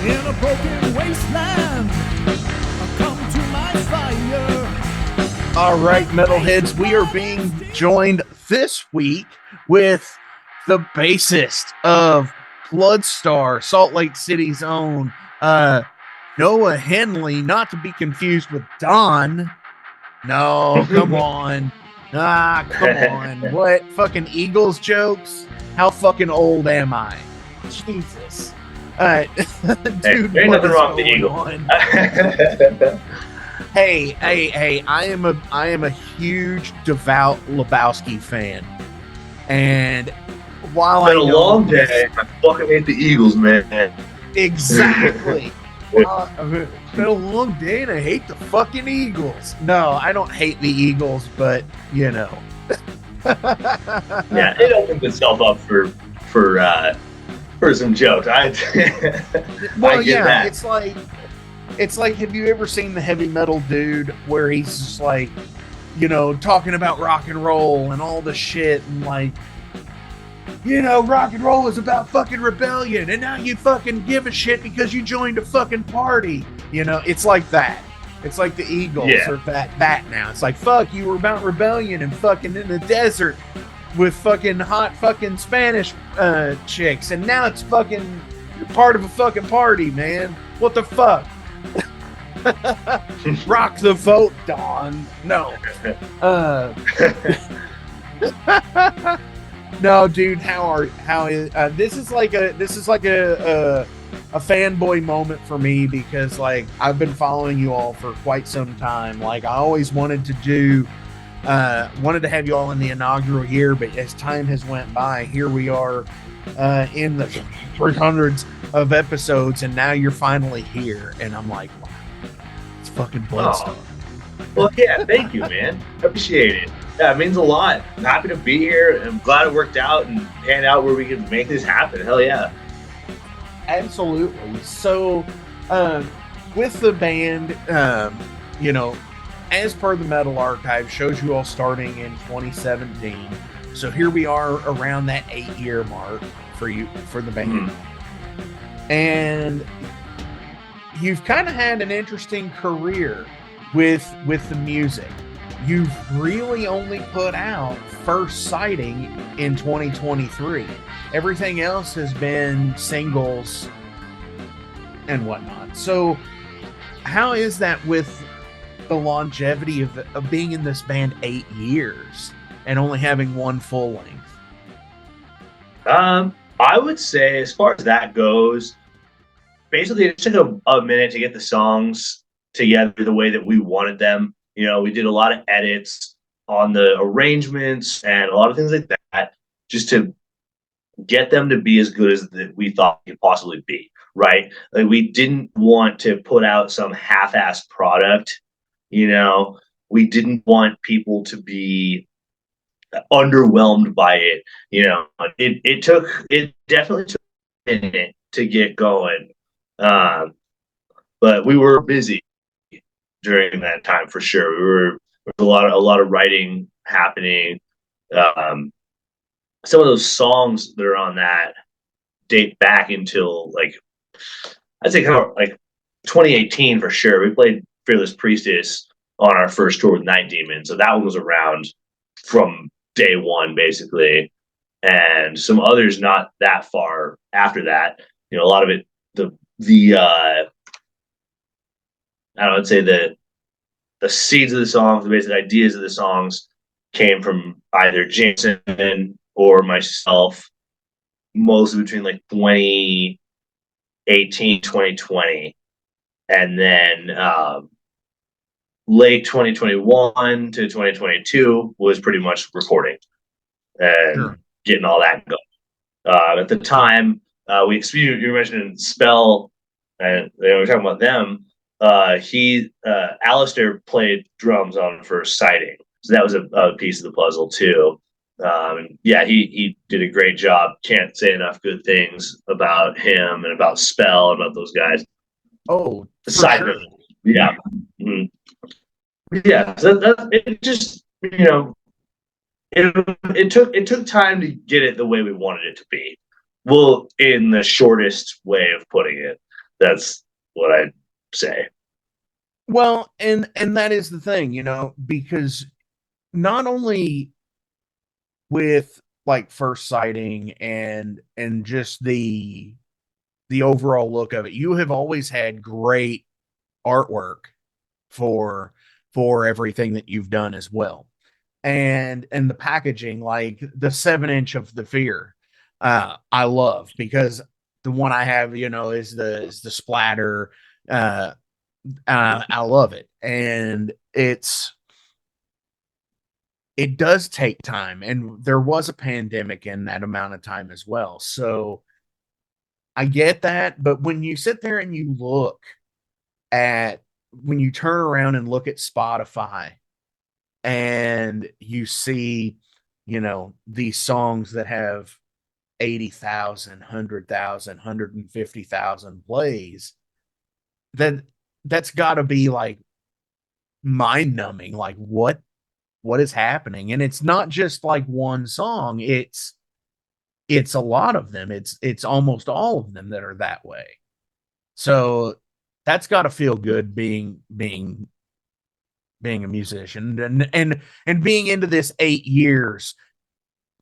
in a broken wasteland. Come to my fire. All right, metalheads, we are being joined this week with the bassist of Bloodstar, Salt Lake City's own Noah Henley, not to be confused with Don. No, come on. Come on. What? Fucking Eagles jokes? How fucking old am I? Jesus. Dude, there ain't nothing wrong with the Eagles. Hey, I am a huge, devout Lebowski fan. And while it's been a long day, I fucking hate the Eagles, man. Exactly. It's been a long day and I hate the fucking Eagles. No, I don't hate the Eagles, but you know. Yeah, it opens itself up for some jokes. I get that. It's like, have you ever seen the heavy metal dude where he's just like, you know, talking about rock and roll and all the shit and like, you know, rock and roll is about fucking rebellion and now you fucking give a shit because you joined a fucking party. You know, it's like that. It's like the Eagles are that now. It's like, fuck, you were about rebellion and fucking in the desert with fucking hot fucking Spanish chicks and now it's fucking, you're part of a fucking party, man. What the fuck? Rock the vote, Don. No. No, dude. How is this is like a fanboy moment for me because like I've been following you all for quite some time. Like I always wanted to have you all in the inaugural year, but as time has went by, here we are in the 300s of episodes, and now you're finally here, and I'm like, wow, it's fucking Bloodstar. Well, yeah, thank you, man. Appreciate it. Yeah, it means a lot. I'm happy to be here. I'm glad it worked out and panned out where we could make this happen. Hell yeah. Absolutely. So, with the band, you know, as per the Metal Archive, shows you all starting in 2017. So here we are around that 8-year mark for the band. Mm-hmm. And you've kind of had an interesting career with the music. You've really only put out First Sighting in 2023. Everything else has been singles and whatnot. So how is that with the longevity of being in this band 8 years and only having one full length? I would say as far as that goes, basically it took a minute to get the songs together the way that we wanted them. You know, we did a lot of edits on the arrangements and a lot of things like that just to get them to be as good as we thought they could possibly be, right? Like we didn't want to put out some half-assed product, you know. We didn't want people to be underwhelmed by it, you know. It definitely took a minute to get going, but we were busy during that time for sure. There was a lot of writing happening. Some of those songs that are on that date back until like I'd say kind of like 2018 for sure. We played Fearless Priestess on our first tour with Night Demon, so that one was around from day one basically, and some others not that far after that. You know, a lot of it I'd say the seeds of the songs, the basic ideas of the songs came from either Jason or myself, mostly between like 2018, 2020. And then late 2021 to 2022 was pretty much recording and getting all that going. At the time, you were mentioning Spell, and we were talking about them. Alistair played drums on First Sighting, so that was a piece of the puzzle too. He did a great job. Can't say enough good things about him and about Spell and about those guys. Oh, aside from so it just, you know, it took time to get it the way we wanted it to be. Well, in the shortest way of putting it. That's what I'd say. Well, and that is the thing, because not only with like first sighting and just the overall look of it, you have always had great artwork for everything that you've done as well. And the packaging, like the 7-inch of the Fear, I love, because the one I have, is the splatter. uh I love it. And it does take time, and there was a pandemic in that amount of time as well, so I get that. But when you sit there and you look at when you turn around and look at Spotify, and you see, these songs that have 80,000, 100,000, 150,000 plays, then that's got to be like mind numbing. Like, what is happening? And it's not just like one song. It's a lot of them. It's almost all of them that are that way. So that's got to feel good, being a musician, and being into this 8 years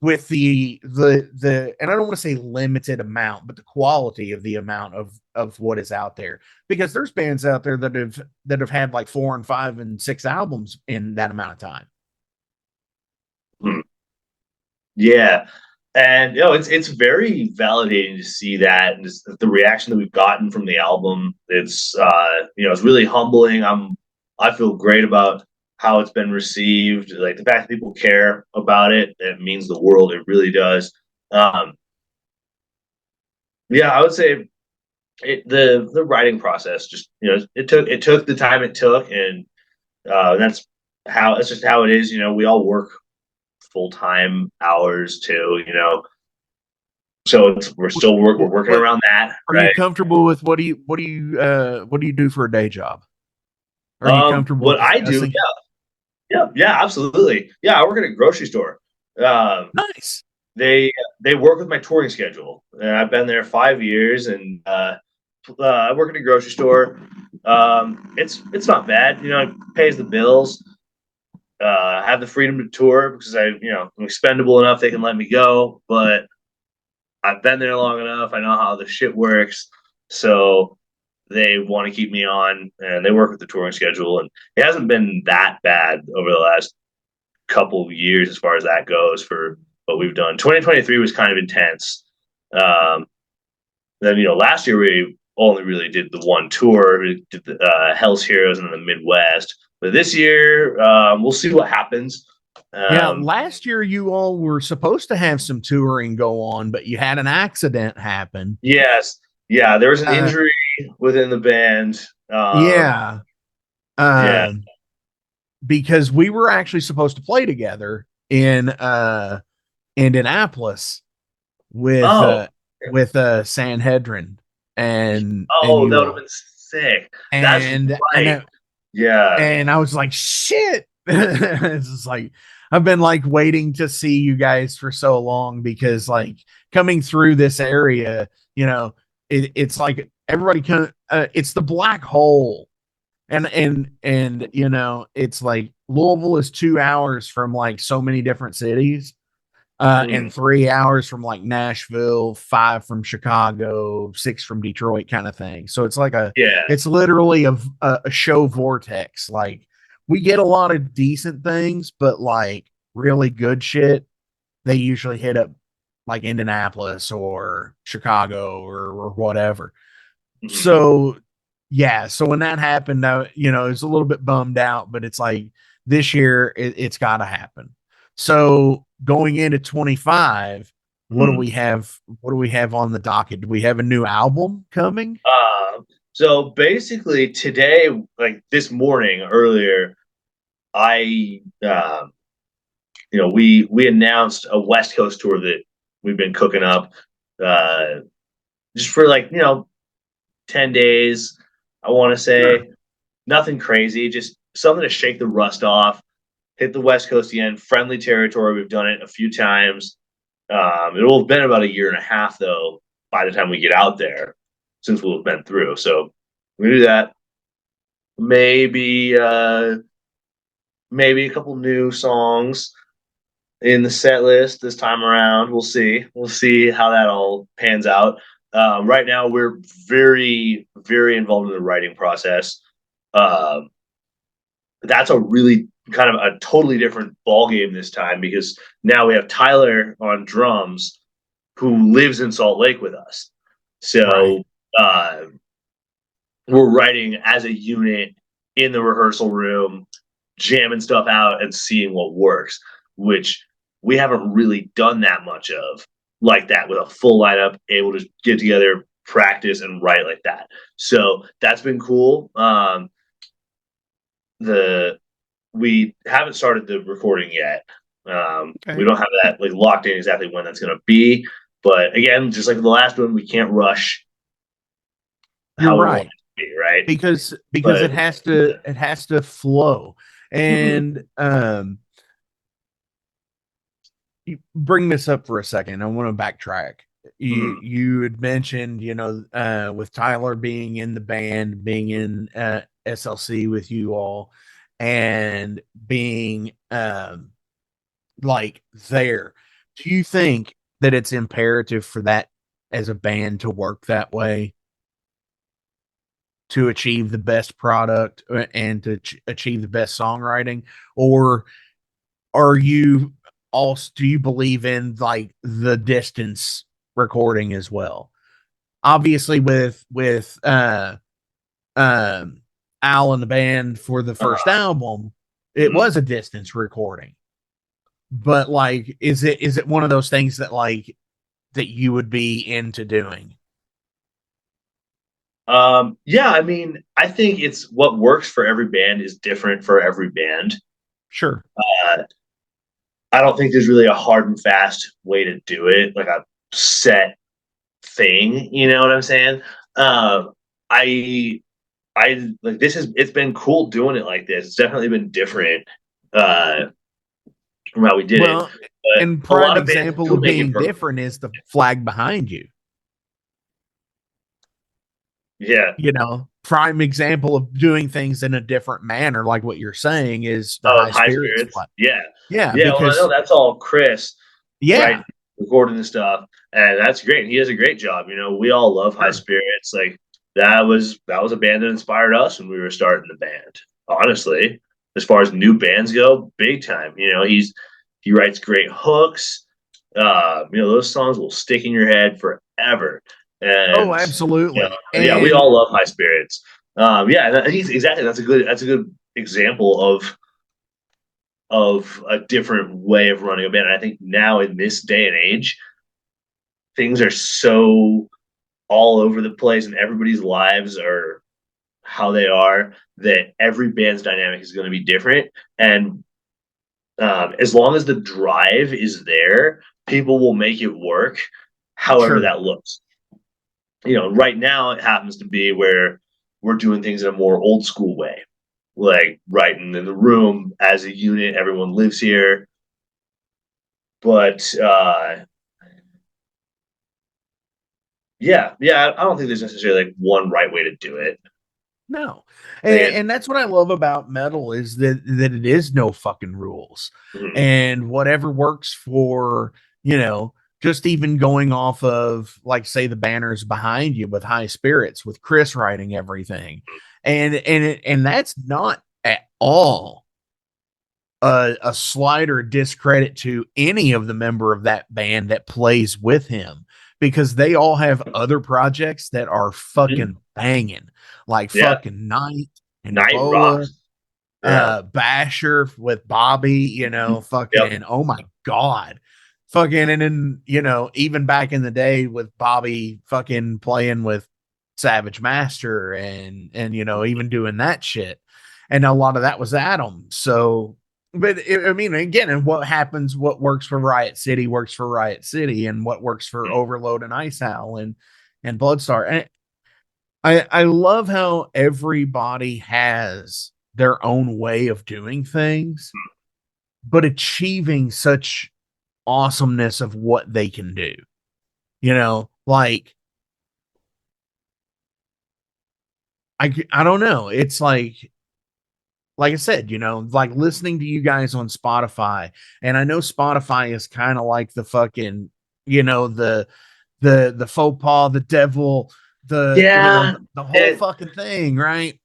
with the and I don't want to say limited amount, but the quality of the amount of what is out there, because there's bands out there that have had like 4 and 5 and 6 albums in that amount of time. Yeah. And it's very validating to see that, and just the reaction that we've gotten from the album. It's really humbling. I feel great about how it's been received. Like the fact that people care about it, it means the world. It really does. Yeah, I would say the writing process, just it took the time it took, and that's just how it is. We all work full-time hours too. So we're working around that. Are right? you comfortable with what do you do for a day job? Are you comfortable What I do, discussing? yeah, absolutely. Yeah, I work at a grocery store. Um, Nice. they work with my touring schedule, and I've been there 5 years, and I work at a grocery store. It's not bad. It pays the bills. I have the freedom to tour because I'm expendable enough. They can let me go, but I've been there long enough. I know how the shit works. So they want to keep me on, and they work with the touring schedule. And it hasn't been that bad over the last couple of years as far as that goes for what we've done. 2023 was kind of intense. Um, then, last year we only really did the one tour. We did the Hell's Heroes in the Midwest. But this year, we'll see what happens. Yeah, last year you all were supposed to have some touring go on, but you had an accident happen. Yes. Yeah, there was an injury within the band. Yeah. Yeah. Because we were actually supposed to play together in Indianapolis with Sanhedrin, and that you would have all. been sick. And That's right. Yeah. and I was like, shit. It's just like, I've been like waiting to see you guys for so long, because like coming through this area, it's like everybody it's the black hole. And it's like Louisville is 2 hours from like so many different cities, and 3 hours from like Nashville, 5 from Chicago, 6 from Detroit, kind of thing. So it's like it's literally a show vortex. Like, we get a lot of decent things, but like really good shit, they usually hit up like Indianapolis or Chicago or whatever. So yeah, so when that happened, it's a little bit bummed out, but it's like this year it's got to happen. So going into 25, what do we have? What do we have on the docket? Do we have a new album coming? So basically today, like this morning earlier, we announced a West Coast tour that we've been cooking up, just for 10 days. I want to say nothing crazy, just something to shake the rust off, hit the West Coast again, friendly territory. We've done it a few times. It will have been about a year and a half though by the time we get out there. since we've been through. So we do that. Maybe maybe a couple new songs in the set list this time around. We'll see. We'll see how that all pans out. Right now, we're very, very involved in the writing process. Um, that's a really kind of a totally different ball game this time because now we have Tyler on drums who lives in Salt Lake with us. Right. So we're writing as a unit in the rehearsal room, jamming stuff out and seeing what works, which we haven't really done that much of like that with a full lineup, able to get together, practice, and write like that. So that's been cool. The We haven't started the recording yet. We Okay. don't have that like locked in exactly when that's going to be. But again, just like the last one, we can't rush You're how we want right. it to be, right? Because But it has to flow. mhm, And you bring this up for a second. I want to backtrack. mhm. You had mentioned, with Tyler being in the band, being in SLC with you all, and being like there. Do you think that it's imperative for that as a band to work that way to achieve the best product and to achieve the best songwriting? Or are you also, do you believe in like the distance recording as well? Obviously with um Al and the band for the first uh, album, it mhm. was a distance recording. But like, is it one of those things that like that you would be into doing? Yeah, I mean, I think it's what works for every band is different for every band. Sure. Uh, I don't think there's really a hard and fast way to do it, like a set thing. You know what I'm saying? Uh, I I like this is it's been cool doing it like this. It's definitely been different uh, from how we did it, Well, but and a prime lot of bands example do of make it being for different is the flag behind you. yeah. Prime example of doing things in a different manner, like what you're saying, is the Oh, high high spirits spirits. flag. Yeah, Yeah, yeah. Well, I know because that's all Chris, right? yeah, Recording the stuff, and that's great. He does a great job. You know, we all love high sure, spirits. Like that was a band that inspired us when we were starting the band. Honestly, as far as new bands go, big time. You know, he writes great hooks. Those songs will stick in your head forever. oh, And absolutely, yeah, we and all love high spirits. Yeah, he's exactly that's a good example of a different way of running a band. And I think now in this day and age, things are so all over the place and everybody's lives are how they are that every band's dynamic is going to be different. And as long as the drive is there, people will make it work however sure, that looks. You know, right now it happens to be where we're doing things in a more old school way, like writing in the room as a unit, everyone lives here. But yeah, I don't think there's necessarily like one right way to do it. no, I think and that's what I love about metal is that it is no fucking rules, mhm, and whatever works for just even going off of like say the banners behind you with high spirits with Chris writing everything, and that's not at all a slight or discredit to any of the member of that band that plays with him because they all have other projects that are mhm. fucking banging, like Yeah, fucking Night and night Boa, rocks. Yeah, Basher with Bobby, yep, fucking, oh my God. Fucking, and then, even back in the day with Bobby fucking playing with Savage Master and even doing that shit. And a lot of that was Adam. So, but I mean, again, and what happens, what works for Riot City works for Riot City, and what works for Overload and Ice Owl and Bloodstar. And I love how everybody has their own way of doing things, but achieving such awesomeness of what they can do. Like I don't know. It's like I said, like listening to you guys on Spotify, and I know Spotify is kind of like the fucking, the faux pas, the devil, Yeah, the whole it, fucking thing, right?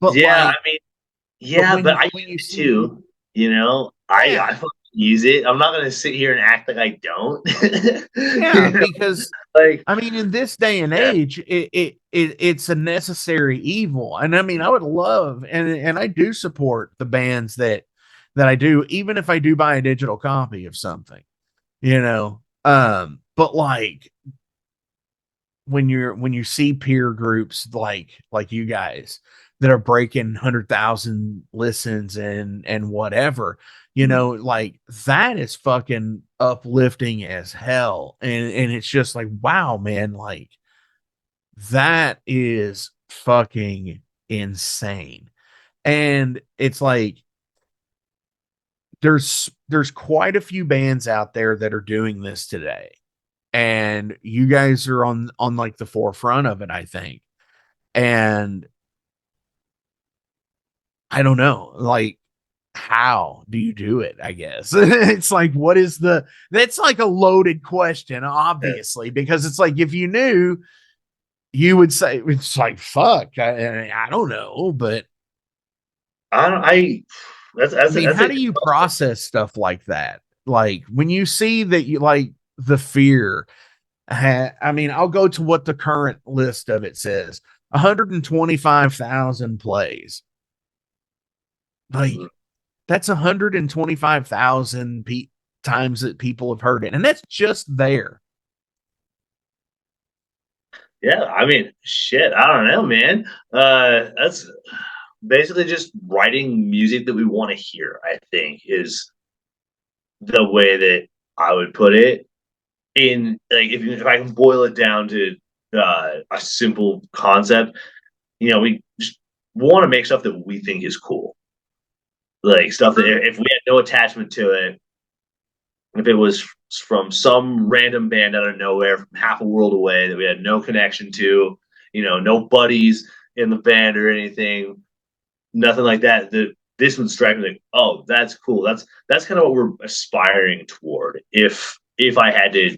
But yeah. like, I mean, but yeah, but I when use you it see, too. I yeah, fucking use it. I'm not gonna sit here and act like I don't. yeah, you know, because like I mean, in this day and yeah, age, it's a necessary evil, and I mean, I would love, and I do support the bands that I do, even if I do buy a digital copy of something, but like when you see peer groups like you guys that are breaking 100,000 listens and whatever, like that is fucking uplifting as hell, and it's just like, wow, man, like that is fucking insane. And it's like there's quite a few bands out there that are doing this today, and you guys are on like the forefront of it, I think. And I don't know, like, how do you do it? I guess it's like, that's like a loaded question, obviously, because it's like, if you knew, you would say, it's like, fuck, I don't know, but I don't. I mean, That's how a do you process stuff like that? Like when you see that, you like the fear. I mean, I'll go to what the current list of it says: 125,000 plays. Like that's 125,000 times that people have heard it, and that's just there. yeah. I mean, shit. I don't know, man. That's basically just writing music that we want to hear. I think is the way that I would put it. In like, if I can boil it down to a simple concept, we just want to make stuff that we think is cool, like stuff that if we had no attachment to it, if it was from some random band out of nowhere from half a world away that we had no connection to, no buddies in the band or anything, nothing like that. This would strike me like, oh, that's cool. That's kind of what we're aspiring toward. If I had to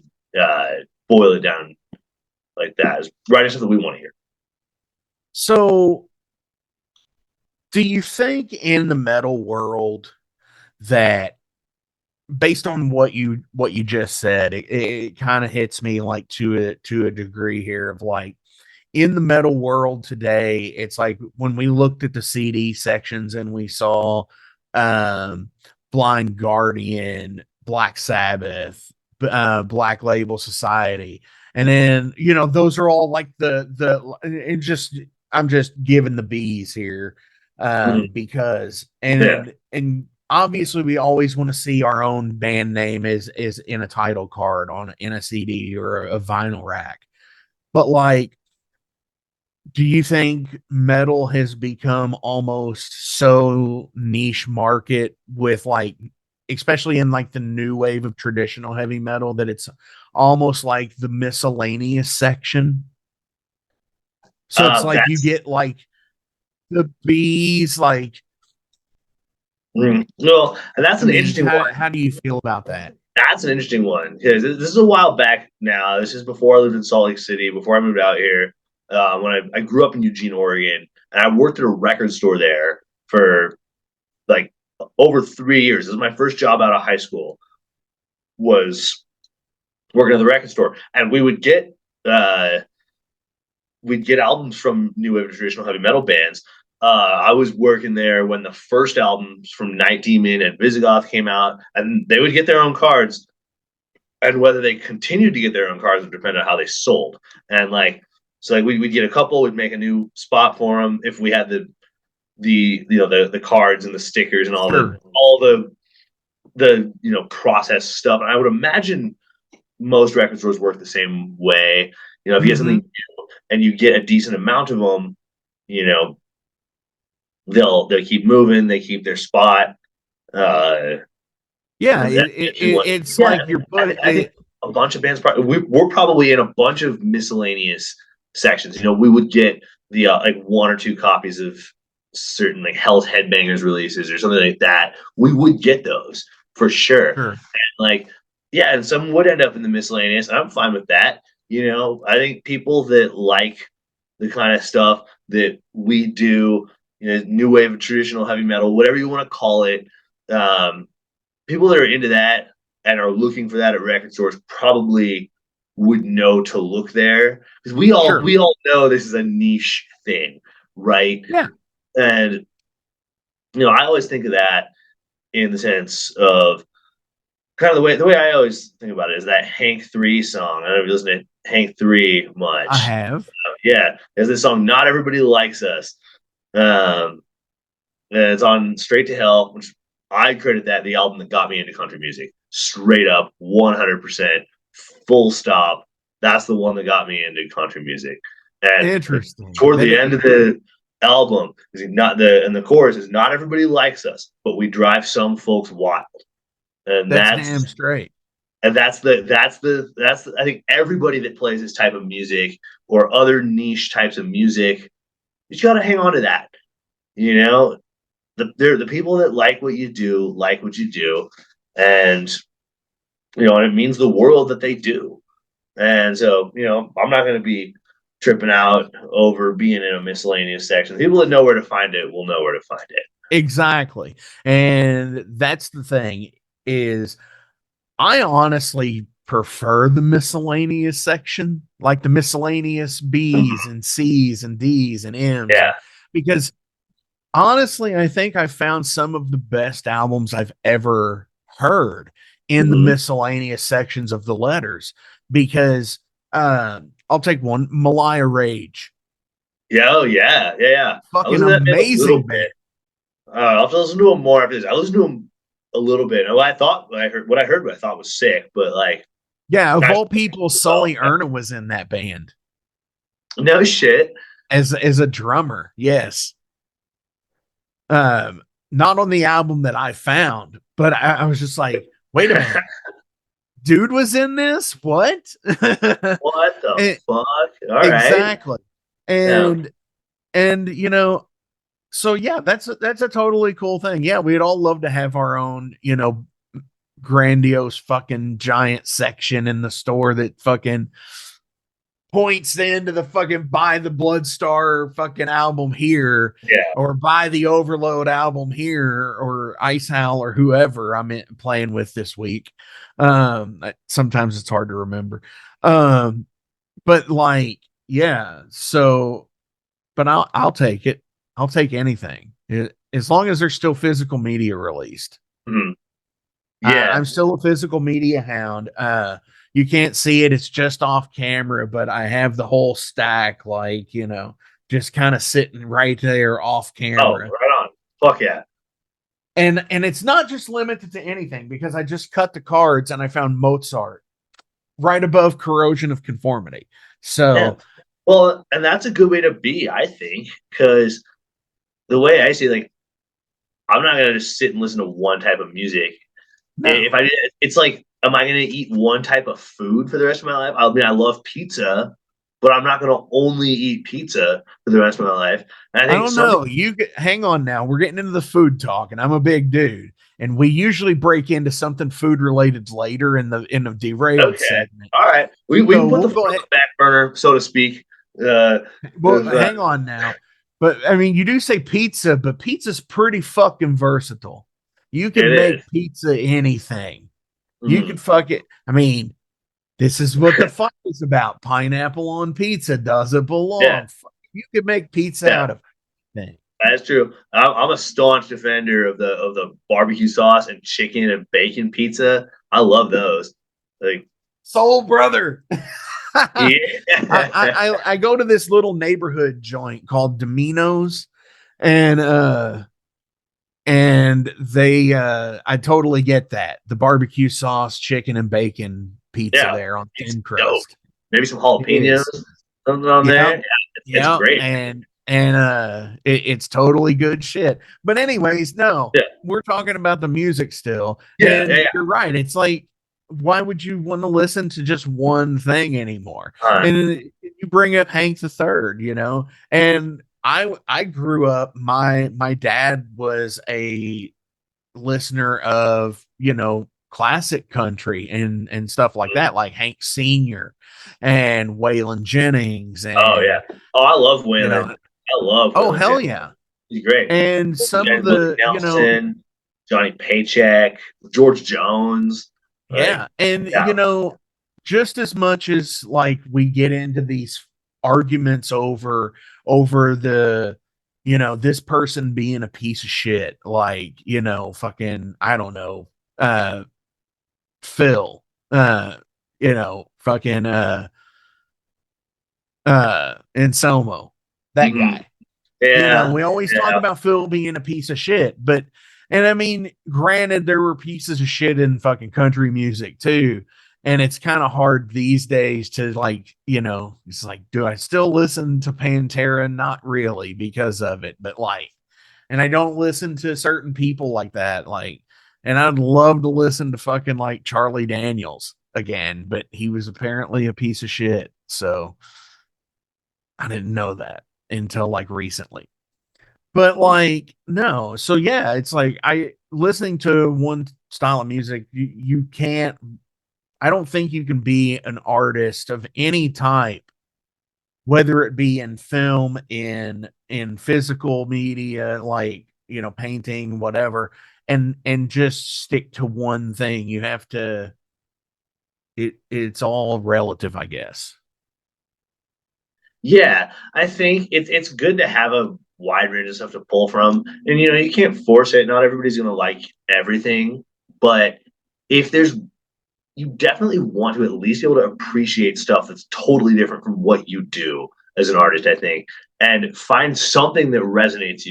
boil it down like that, is writing something we want to hear. So, do you think in the metal world that, based on what you just said, it kind of hits me like to a degree here of like, in the metal world today, it's like when we looked at the CD sections and we saw um, Blind Guardian, Black Sabbath, Black Label Society, and then those are all like it just, I'm just giving the bees here, Mhm. because Yeah. and obviously we always want to see our own band name is in a title card in a CD or a vinyl rack, but like, do you think metal has become almost so niche market with like, especially in like the new wave of traditional heavy metal, that it's almost like the miscellaneous section? So it's like you That's get like the bees, like, well, and that's I an mean, interesting one. how do you feel about that? That's an interesting one because this is a while back now. This is before I lived in Salt Lake City, before I moved out here. When I grew up in Eugene, Oregon, and I worked at a record store there for like over 3 years. This was my first job out of high school. Was working at the record store, and uh, we'd get albums from new wave traditional heavy metal bands. I was working there when the first albums from Night Demon and Visigoth came out, and they would get their own cards. And whether they continued to get their own cards would depend on how they sold. And like, so like we'd get a couple, we'd make a new spot for them if we had the cards and the stickers and Sure. all the process stuff. And I would imagine most record stores work the same way. If you get something Mm-hmm. new and you get a decent amount of them, you know, they'll keep moving, they keep their spot. Uh, Yeah, it's yeah, like you're I, putting I think it. a bunch of bands we're probably in a bunch of miscellaneous sections. We would get the like one or two copies of certain like Hell's Headbangers releases or something like that, we would get those for sure. Sure. And like, yeah, and some would end up in the miscellaneous. And I'm fine with that. You know, I think people that like the kind of stuff that we do, you know, new wave of traditional heavy metal, whatever you want to call it, people that are into that and are looking for that at record stores probably would know to look there, because we all know this is a niche thing, right? Yeah. And you know, I always think of that in the sense of kind of the way I always think about it is that Hank 3 song. I don't know if you listen to Hank 3 much. I have. Yeah, there's this song, Not Everybody Likes Us. And it's on Straight to Hell, which I credit that the album that got me into country music. Straight up, 100%, full stop. That's the one that got me into country music. And interesting. Toward the end of the album, and the chorus is, not everybody likes us, but we drive some folks wild. And that's damn straight. And that's I think everybody that plays this type of music or other niche types of music, you got to hang on to that. You know, the people that like what you do, and you know, and it means the world that they do. And so, you know, I'm not going to be tripping out over being in a miscellaneous section. People that know where to find it will know where to find it. Exactly. And that's the thing, is I honestly prefer the miscellaneous section, like the miscellaneous B's and C's and D's and M's. Yeah. Because honestly, I think I found some of the best albums I've ever heard in the miscellaneous sections of the letters. Because I'll take one, Malaya Rage. Yeah, oh yeah. Fucking amazing bit. I'll have to listen to him more after this. I listened to him a little bit. What I heard, I thought was sick, but like, yeah, of all people, Sully Erna was in that band. No shit. As a drummer, yes. Not on the album that I found, but I was just like, wait a minute. Dude was in this? What? What the fuck? All right. Exactly. And you know, so yeah, that's a totally cool thing. Yeah, we'd all love to have our own, you know, grandiose fucking giant section in the store that fucking points into the fucking buy the Bloodstar fucking album here, or buy the Overload album here, or Ice Howl or whoever I'm playing with this week. Sometimes it's hard to remember. But like, yeah, so, but I'll take it. I'll take anything as long as there's still physical media released. Mm-hmm. Yeah, I'm still a physical media hound. You can't see it; it's just off camera. But I have the whole stack, like, you know, just kind of sitting right there off camera. Oh, right on! Fuck yeah! And it's not just limited to anything, because I just cut the cards and I found Mozart right above Corrosion of Conformity. So, yeah. Well, and that's a good way to be, I think, because the way I see, like, I'm not gonna just sit and listen to one type of music. No. If I did, it's like, am I gonna eat one type of food for the rest of my life? I mean, I love pizza, but I'm not gonna only eat pizza for the rest of my life. And I don't know. Hang on now. We're getting into the food talk, and I'm a big dude, and we usually break into something food related later in the derailed segment. All right, we can put the food on the back burner, so to speak. Hang on now. But I mean, you do say pizza, but pizza's pretty fucking versatile. You can make pizza anything. You can fuck it. I mean, this is what the fuck is about. Pineapple on pizza. Does it belong? Yeah. You can make pizza out of anything. That's true. I'm a staunch defender of the barbecue sauce and chicken and bacon pizza. I love those. Like, Soul Brother. Yeah. I go to this little neighborhood joint called Domino's, and they I totally get that, the barbecue sauce, chicken and bacon pizza there on thin crust. Dope. Maybe some jalapenos something on there. Yeah, it's great. And it's totally good shit. But anyways, we're talking about the music still. Yeah. You're right. It's like, why would you want to listen to just one thing anymore? And you bring up Hank the Third, you know, and I grew up. My dad was a listener of, you know, classic country and stuff like that, like Hank Sr. and Waylon Jennings. And, oh yeah, oh I love Waylon. You know, I love. Oh Waylon hell Jennings. yeah, He's great. and some And of the Willie you know Nelson, Johnny Paycheck, George Jones. yeah, and yeah. you know, just as much as like we get into these arguments over the, you know, this person being a piece of shit, like, you know, fucking, I don't know, Phil, you know, fucking, Anselmo, that guy. Yeah. You know, we always talk about Phil being a piece of shit, but, and I mean, granted, there were pieces of shit in fucking country music too. And it's kind of hard these days to, like, you know, it's like, do I still listen to Pantera? Not really, because of it, but like, and I don't listen to certain people like that. Like, and I'd love to listen to fucking like Charlie Daniels again, but he was apparently a piece of shit. So I didn't know that until like recently. But like, no. So yeah, it's like listening to one style of music, you can't, I don't think you can be an artist of any type, whether it be in film, in physical media, like, you know, painting, whatever, and just stick to one thing. You have to, it's all relative, I guess. Yeah, I think it's good to have a wide range of stuff to pull from, and you know you can't force it. Not everybody's gonna like everything, but if there's, you definitely want to at least be able to appreciate stuff that's totally different from what you do as an artist, I think, and find something that resonates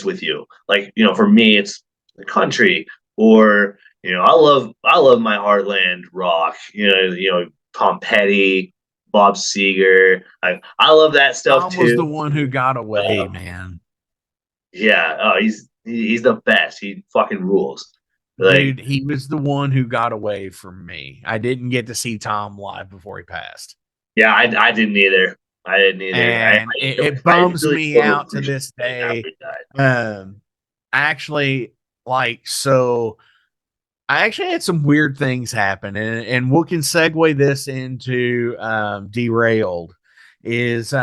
with you. Like, you know, for me, it's the country, or, you know, I love my heartland rock. You know, Tom Petty, Bob Seger. I love that stuff Tom too. was the one who got away, man. Yeah, oh, he's the best. He fucking rules. Like, dude, he was the one who got away from me. I didn't get to see Tom live before he passed. Yeah, I didn't either. I didn't either. And it bums me out to this day. Actually, like, so I actually had some weird things happen, and we can segue this into Derailed. Is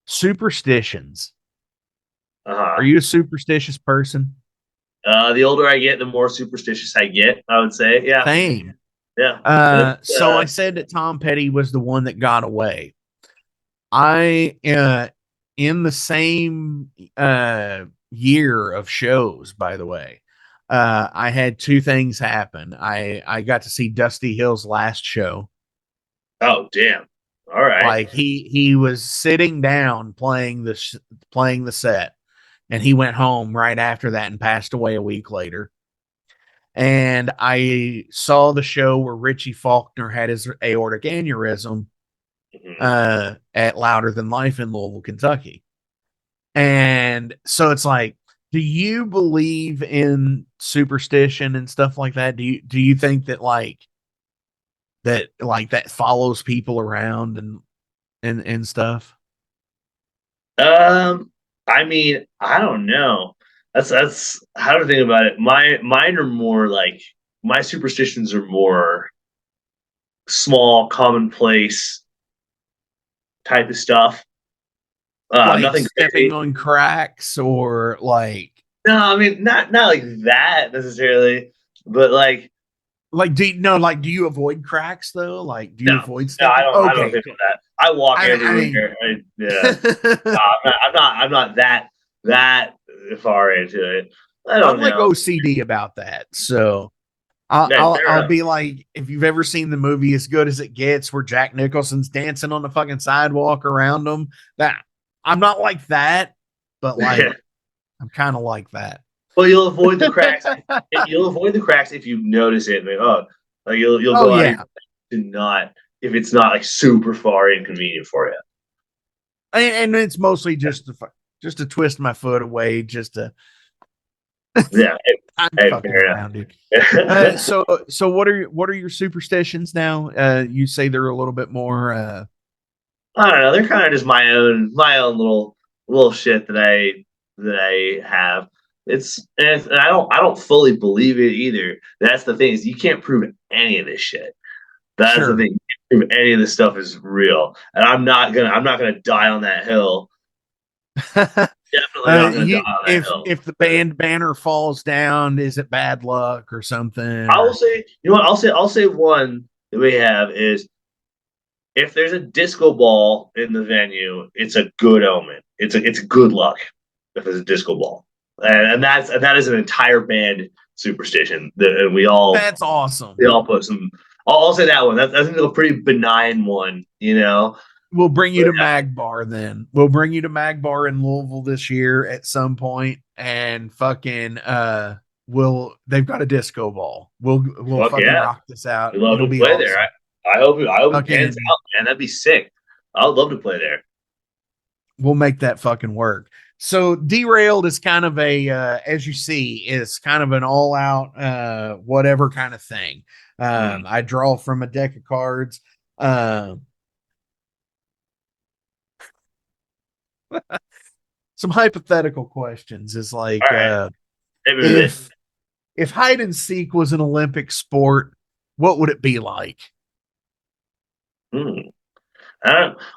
Superstitions. Uh-huh. Are you a superstitious person? The older I get, the more superstitious I get, I would say. Yeah. Same. Yeah. So I said that Tom Petty was the one that got away. I in the same year of shows, by the way, I had two things happen. I got to see Dusty Hill's last show. Oh, damn. All right. Like he was sitting down playing the set, and he went home right after that and passed away a week later. And I saw the show where Richie Faulkner had his aortic aneurysm at Louder Than Life in Louisville, Kentucky. And so it's like, do you believe in superstition and stuff like that? Do you think that that follows people around and stuff? I mean, I don't know. That's how to think about it. Mine are more like, my superstitions are more small, commonplace type of stuff. Like nothing stepping crazy. on cracks or like. No, I mean not like that necessarily, but like do you avoid cracks though? Like, do you avoid No, stepping? I don't think of that. I walk everywhere. Yeah, no, I'm not that far into it. I don't I'm like know. OCD about that. So I'll be like, if you've ever seen the movie As Good as It Gets, where Jack Nicholson's dancing on the fucking sidewalk around them, that I'm not like that, but like I'm kind of like that. Well, you'll avoid the cracks. You'll avoid the cracks if you notice it. Like you'll go out to not, if it's not like super far inconvenient for you. And it's mostly just to twist my foot away, just to. Yeah, I'm fucking around, dude. So what are your superstitions now? You say they're a little bit more. I don't know. They're kind of just my own little shit that I have. And I don't fully believe it either. That's the thing, is you can't prove any of this shit. That's the thing. You can't prove any of this stuff is real, and I'm not gonna die on that hill. Definitely not gonna die on that hill. If the band banner falls down, is it bad luck or something? I will say, you know what? I'll say one that we have is, if there's a disco ball in the venue, it's a good omen. It's good luck if there's a disco ball, and that is an entire band superstition that we all. That's awesome. We all put some. I'll say that one. That's a pretty benign one, you know. We'll bring you to Magbar then. We'll bring you to Magbar in Louisville this year at some point, and fucking they've got a disco ball. We'll fucking rock this out. We'd love to play awesome. There. I hope it pans out, man. That'd be sick. I would love to play there. We'll make that fucking work. So Derailed is kind of as you see, is kind of an all out whatever kind of thing. I draw from a deck of cards. Some hypothetical questions is like, if hide and seek was an Olympic sport, what would it be like?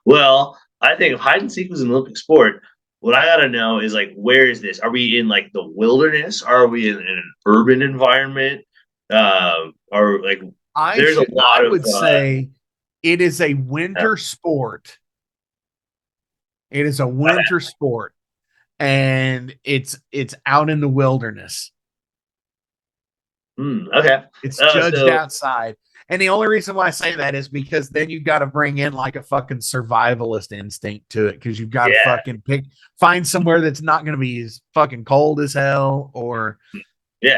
Well, I think if hide and seek was an Olympic sport, what I gotta know is, like, where is this? Are we in like the wilderness? Are we in an urban environment? Or like, I would say it is a winter sport. It is a winter sport, and it's out in the wilderness. Okay, it's judged outside. And the only reason why I say that is because then you've got to bring in like a fucking survivalist instinct to it, because you've got to fucking find somewhere that's not going to be as fucking cold as hell, or you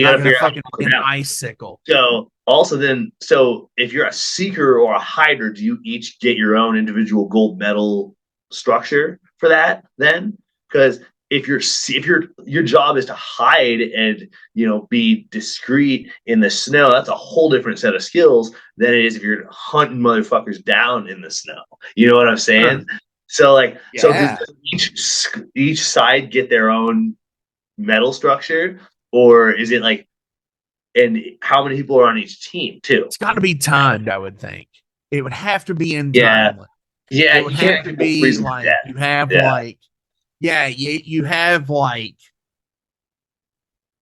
got to fucking an icicle. So also then, so if you're a seeker or a hider, do you each get your own individual gold medal structure for that then? Because if your job is to hide and, you know, be discreet in the snow, that's a whole different set of skills than it is if you're hunting motherfuckers down in the snow. You know what I'm saying? So like, so does each side get their own medal structure, or is it like, and how many people are on each team too? It's got to be timed, I would think. It would have to be in time. Yeah, It would you have can't to have people be freezing to like death. you have Yeah. like yeah, you have like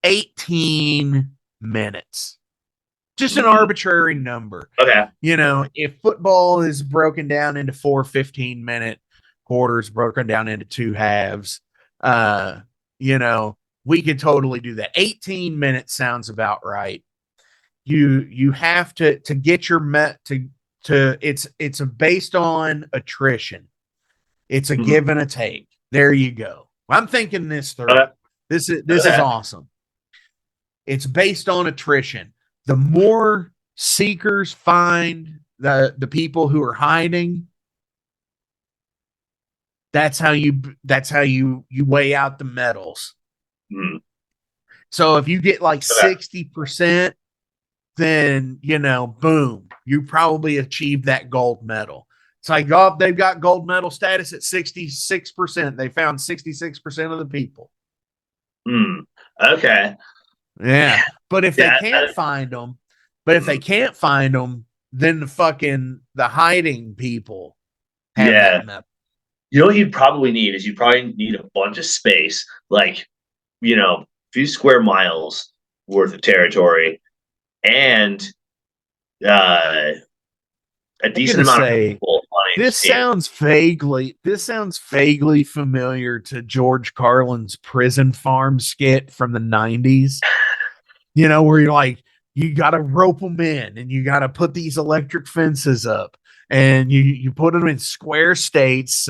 18 minutes. Just an Mhm. arbitrary number. Okay. You know, if football is broken down into 4 15-minute quarters, broken down into two halves, uh, you know, we could totally do that. 18 minutes sounds about right. You have to get your met to it's a based on attrition. It's a Mhm. give and a take. There you go. I'm thinking this through. Okay. This is Okay. awesome. It's based on attrition. The more seekers find the people who are hiding, that's how you weigh out the medals. Mhm. So if you get like Okay. 60%, then boom, you probably achieved that gold medal. It's like, oh, they've got gold medal status at 66%. They found 66% of the people. Mm. Okay. Yeah. But if they Yeah. can't find them, but if they Mhm. can't find them, then the hiding people have Yeah. that medal. You know what you'd probably need is you probably need a bunch of space, like, a few square miles worth of territory, and uh, a I'm decent gonna amount of say people on this each team. sounds vaguely familiar to George Carlin's prison farm skit from the 90s. Where you're like, you got to rope them in and you got to put these electric fences up and you put them in square states.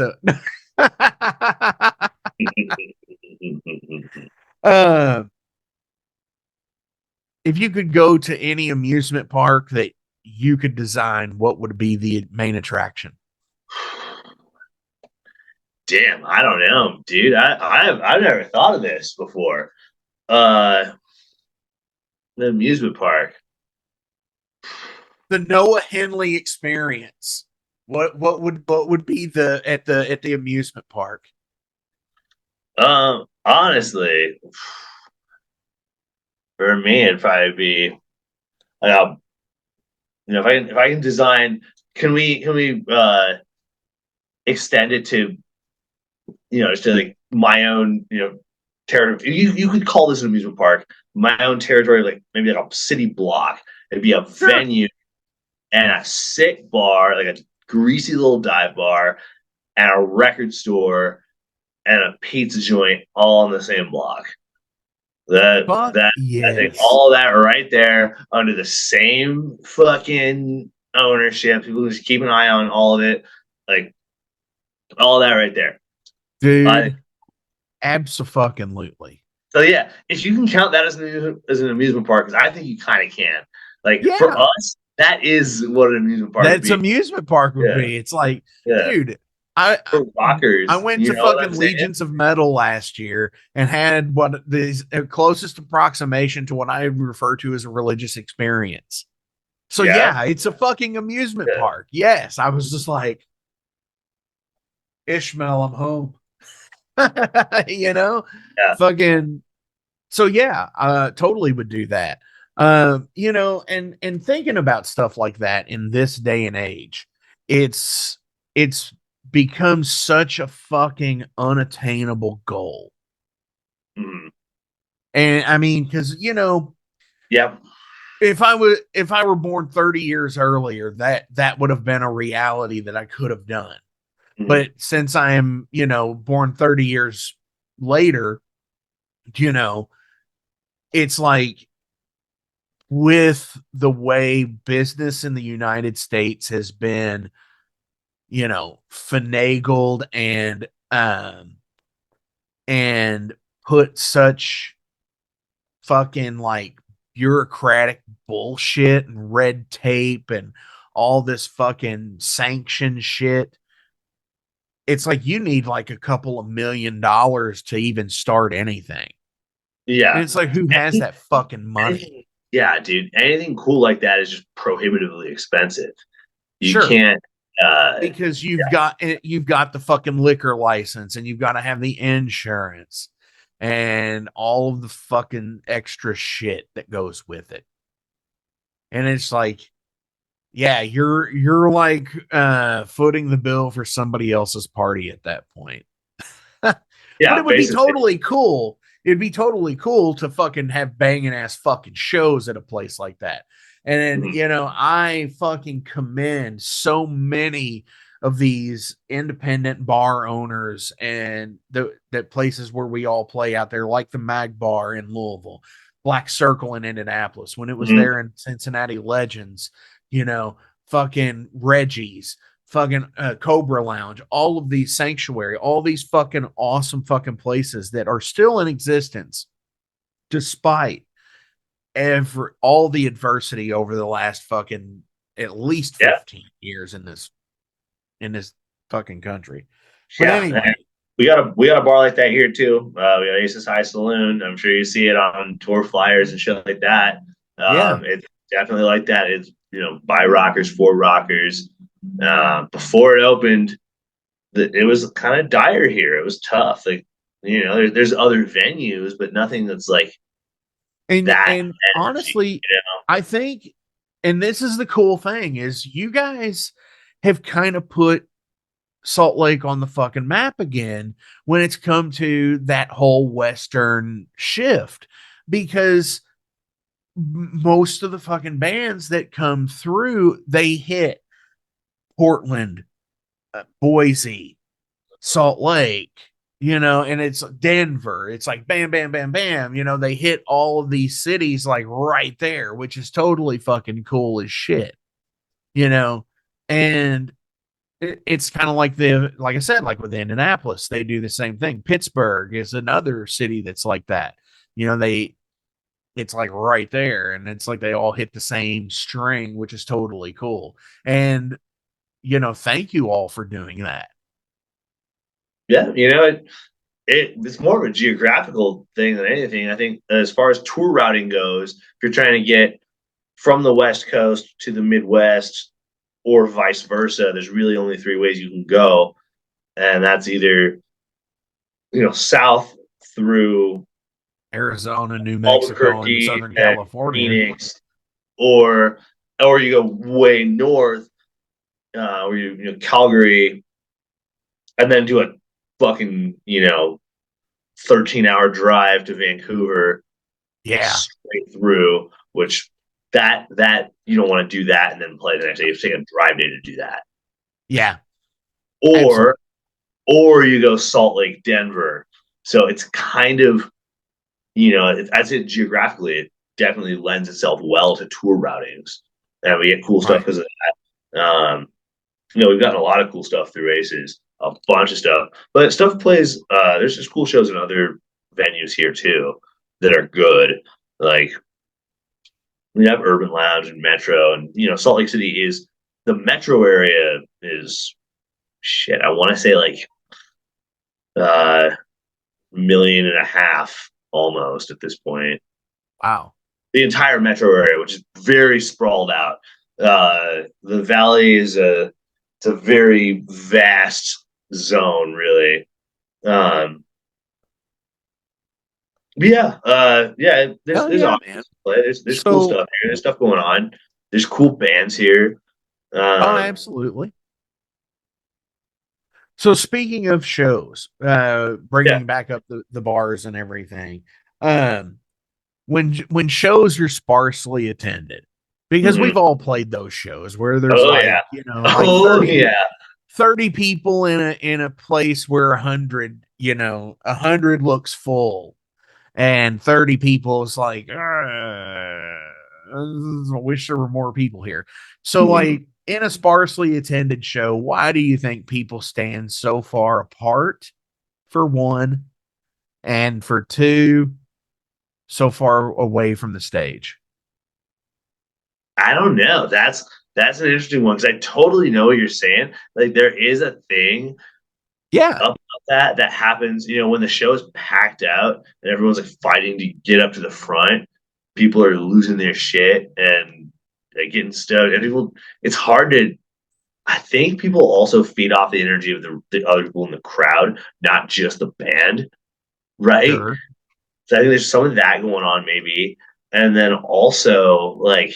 uh, if you could go to any amusement park that you could design, what would be the main attraction? Damn, I don't know, dude. I've never thought of this before. Uh, the amusement park. The Noah Henley experience. What would be at the amusement park? Honestly, for me, it'd probably be like, if I can design, can we extend it to just to like my own territory. You could call this an amusement park, my own territory, like maybe like a city block. It'd be a Sure. venue and a sick bar, like a greasy little dive bar, and a record store and a pizza joint all in the same block. That Fuck that I think yes. all that right there under the same fucking ownership. People just keep an eye on all of it, like all that right there. I Dude, absolutely. So yeah, if you can count that as an amusement park, because I think you kind of can. Like for Yeah. us, that is what an amusement park would That's be. amusement park would Yeah, be. It's like, yeah. dude, I For I rockers, went you to know what I'm fucking saying? Legions of Metal last year and had what the closest approximation to what I refer to as a religious experience. So Yeah, yeah, it's a fucking amusement yeah, park. Yes, I was just like, Ishmael, I'm home. you know, yeah. fucking. So yeah, totally would do that. And thinking about stuff like that in this day and age, it's become such a fucking unattainable goal. Mhm. And I mean, because Yeah. if I were born 30 years earlier, that would have been a reality that I could have done. Mhm. But since I am, born 30 years later, you know, it's like with the way business in the United States has been, finagled and put such fucking like bureaucratic bullshit and red tape and all this fucking sanction shit. It's like you need like a couple of $1 million to even start anything. And Yeah. it's like, who has that fucking money? Anything, yeah, dude. Anything cool like that is just prohibitively expensive. You Sure. can't. Because you've got the fucking liquor license and you've got to have the insurance and all of the fucking extra shit that goes with it. And it's like, Yeah, you're like footing the bill for somebody else's party at that point. But Yeah, it would be basically. totally cool. It'd be totally cool to fucking have banging ass fucking shows at a place like that. And Mhm. you know, I fucking commend so many of these independent bar owners and the places where we all play out there, like the Mag Bar in Louisville, Black Circle in Indianapolis, when it was Mhm. there in Cincinnati Legends, you know, fucking Reggie's, fucking Cobra Lounge, all of these Sanctuary, all these fucking awesome fucking places that are still in existence despite all the adversity over the last fucking at least Yeah, 15 years in this fucking country. But yeah. anyway, We got a bar like that here too. We got Aces High Saloon. I'm sure you see it on tour flyers and shit like that. yeah. It's definitely like that. It's by rockers for rockers. Before it opened, it was kind of dire here. It was tough. Like there's other venues, but nothing that's like that And energy. honestly, I think, and this is the cool thing, is you guys have kind of put Salt Lake on the fucking map again when it's come to that whole Western shift, because most of the fucking bands that come through, they hit Portland, Boise, Salt Lake, and it's Denver. It's like bam, bam, bam, bam. They hit all of these cities like right there, which is totally fucking cool as shit, and it's kind of like I said, like with Indianapolis, they do the same thing. Pittsburgh is another city that's like that. It's like right there, and it's like they all hit the same string, which is totally cool. And thank you all for doing that. Yeah, it's more of a geographical thing than anything. I think as far as tour routing goes, if you're trying to get from the West Coast to the Midwest or vice versa, there's really only three ways you can go, and that's either south through Arizona, New Mexico, and Albuquerque Southern and California. Phoenix, or you go way north, or Calgary, and then do a fucking 13-hour drive to Vancouver Yeah, straight through, which that you don't want to do that and then play the next day. You have to take a drive day to do that. yeah, absolutely. Or you go Salt Lake, Denver. So it's kind of I'd say geographically it definitely lends itself well to tour routings, and we get cool stuff Right. because of that. We've gotten a lot of cool stuff through Aces, a bunch of stuff, but stuff plays. There's just cool shows in other venues here too that are good. Like we have Urban Lounge and Metro, and Salt Lake City is the metro area is shit. I want to say like uh, 1.5 million almost at this point. Wow. The entire metro area, which is very sprawled out. The valley is it's a very vast zone, really. Yeah. There's Hell there's yeah, awesome man. play. There's cool So, stuff here. There's stuff going on. There's cool bands here. oh, Um, absolutely. So speaking of shows, yeah. bringing back up the bars and everything, um, when shows are sparsely attended, because Mhm. we've all played those shows where there's Oh like yeah. like Oh yeah. 30 people in a place where 100 looks full, and 30 people is like, I wish there were more people here. So, Mhm. like, in a sparsely attended show, why do you think people stand so far apart, for one, and for two, so far away from the stage? I don't know. That's an interesting one because I totally know what you're saying. Like there is a thing Yeah. up that happens, when the show is packed out and everyone's like fighting to get up to the front, people are losing their shit and like, getting stoked. And people, it's hard to. I think people also feed off the energy of the other people in the crowd, not just the band, right? Sure. So I think there's some of that going on, maybe. And then also, like,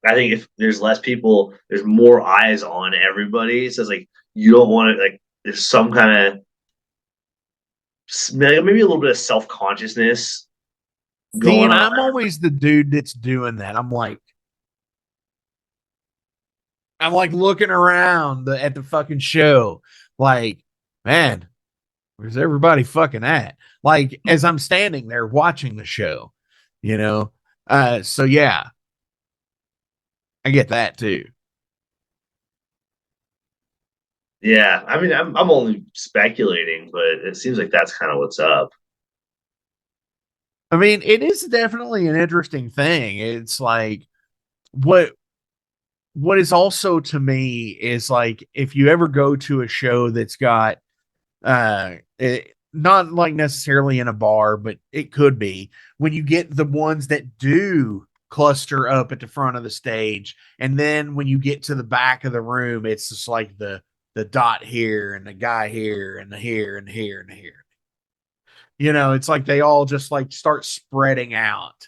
I think if there's less people, there's more eyes on everybody. So it's like you don't want to like. There's some kind of maybe a little bit of self consciousness See, going and on. I'm always the dude that's doing that. I'm like looking around at the fucking show, like, man, where's everybody fucking at? Like, as I'm standing there watching the show, you know. So yeah, I get that too. Yeah, I mean, I'm only speculating, but it seems like that's kind of what's up. I mean, it is definitely an interesting thing. It's like what is also to me is like if you ever go to a show that's got not like necessarily in a bar, but it could be when you get the ones that do cluster up at the front of the stage, and then when you get to the back of the room, it's just like the dot here and the guy here and the here and here and here. You know, it's like they all just like start spreading out,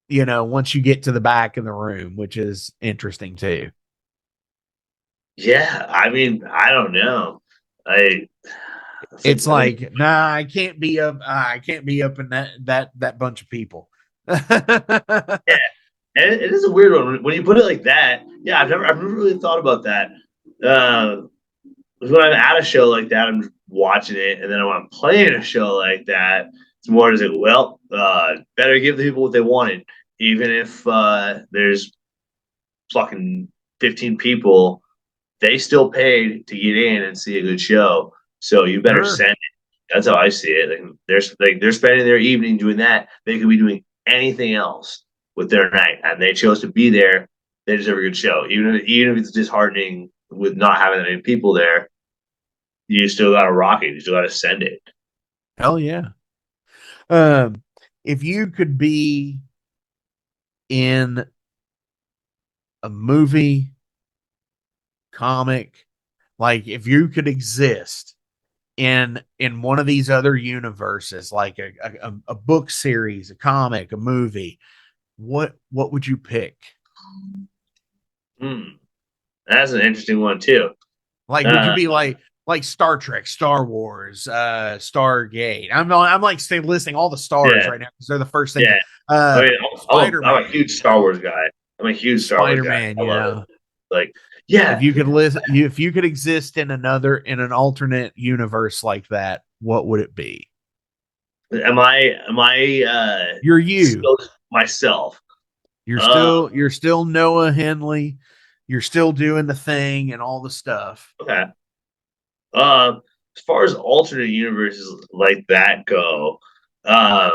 you know, once you get to the back of the room, which is interesting too. Yeah, I mean, I don't know. I It's like, nah, I can't be up. I can't be up in that bunch of people. yeah, and it is a weird one when you put it like that. Yeah, I've never really thought about that. Uh, when I'm at a show like that, I'm just watching it, and then when I'm playing a show like that, it's more just like, well, better give the people what they wanted, even if there's fucking 15 people, they still paid to get in and see a good show. So you better Sure. send it. That's how I see it. They're spending their evening doing that. They could be doing anything else with their night, and they chose to be there. They deserve a good show, even if it's disheartening with not having that many people there. You still got to rock it. You still got to send it. Hell yeah. Um, if you could be in a movie, comic, like if you could exist in one of these other universes, like a book series, a comic, a movie, what would you pick? Hmm. That's an interesting one too. Like, would you be like Star Trek, Star Wars, Stargate? I'm like stay listing all the stars Yeah, right now because they're the first thing. yeah. I Uh, mean, I'm a Spider-Man, huge Star Wars guy. I'm a huge Star Wars guy. Spider-Man. I You love know, it. Like, yeah. if you could exist in an alternate universe like that, what would it be? Am I You're you. still myself? Uh You're still Noah Henley. You're still doing the thing and all the stuff. okay. As far as alternate universes like that go, uh,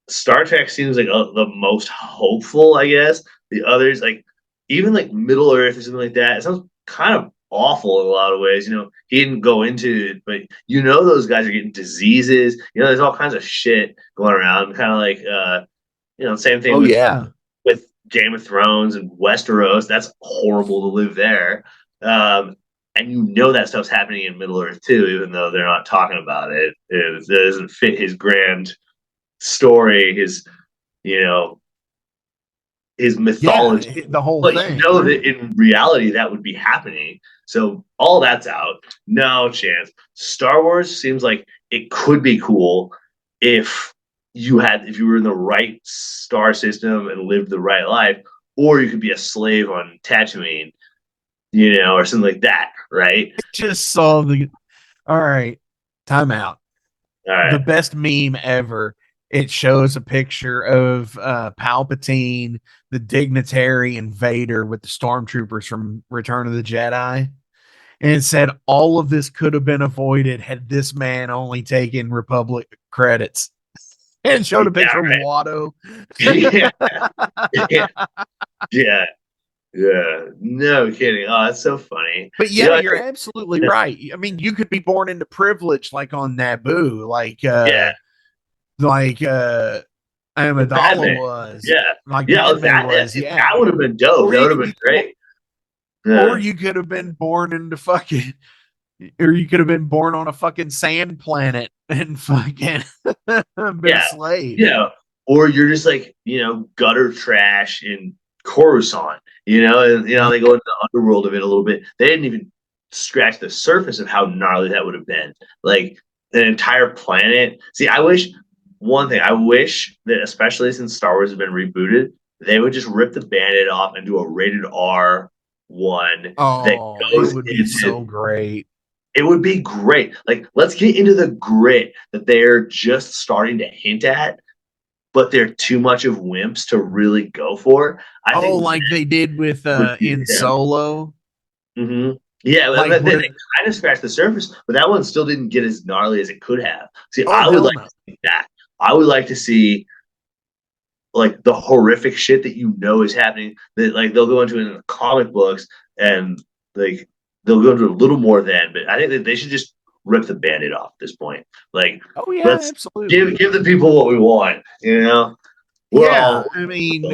Star Trek seems like the most hopeful, I guess. The others, like even like Middle Earth or something like that, it sounds kind of awful in a lot of ways. You know, he didn't go into it, but you know those guys are getting diseases. You know, there's all kinds of shit going around. Kind of like same thing Oh with yeah. Game of Thrones and Westeros. That's horrible to live there. Um, and you know that stuff's happening in Middle Earth too, even though they're not talking about it. It doesn't fit his grand story, you know, his Yeah, mythology. the whole But you thing. know that in reality that would be happening. So all that's out. No chance. Star Wars seems like it could be cool if if you were in the right star system and lived the right life, or you could be a slave on Tatooine, or something like that, right? Just saw the all right. Time out. All The right. best meme ever. It shows a picture of Palpatine, the dignitary, and Vader with the stormtroopers from Return of the Jedi. And it said all of this could have been avoided had this man only taken Republic credits. And showed a Yeah, picture of right. Watto. yeah, yeah, yeah, yeah. No kidding. Oh, that's so funny. But yeah, you're absolutely right. I mean, you could be born into privilege like on Naboo, Yeah, Amidala Batman. was, Yeah, like yeah. Padme was, That yeah. would have been dope. Or That you would have could been be, great. or Yeah, you could have been born into fucking, or you could have been born on a fucking sand planet and fucking been a yeah, slave. yeah. Or you're just like gutter trash in Coruscant, and they go into the underworld of it a little bit. They didn't even scratch the surface of how gnarly that would have been. Like an entire planet. See, I wish that, especially since Star Wars has been rebooted, they would just rip the Band-Aid off and do a rated R one that goes it would be into. so great. It would be great. Like, let's get into the grit that they're just starting to hint at, but they're too much of wimps to really go for. I think like they did with in Solo. Mm-hmm. Yeah, Like, they kind of scratched the surface, but that one still didn't get as gnarly as it could have. See, Oh, I would like no. to see that. I would like to see like the horrific shit that is happening. That like they'll go into in the comic books, and like they'll go into a little more then. But I think that they should just rip the Band-Aid off at this point. Like, Oh yeah, let's absolutely. give the people what we want. I mean,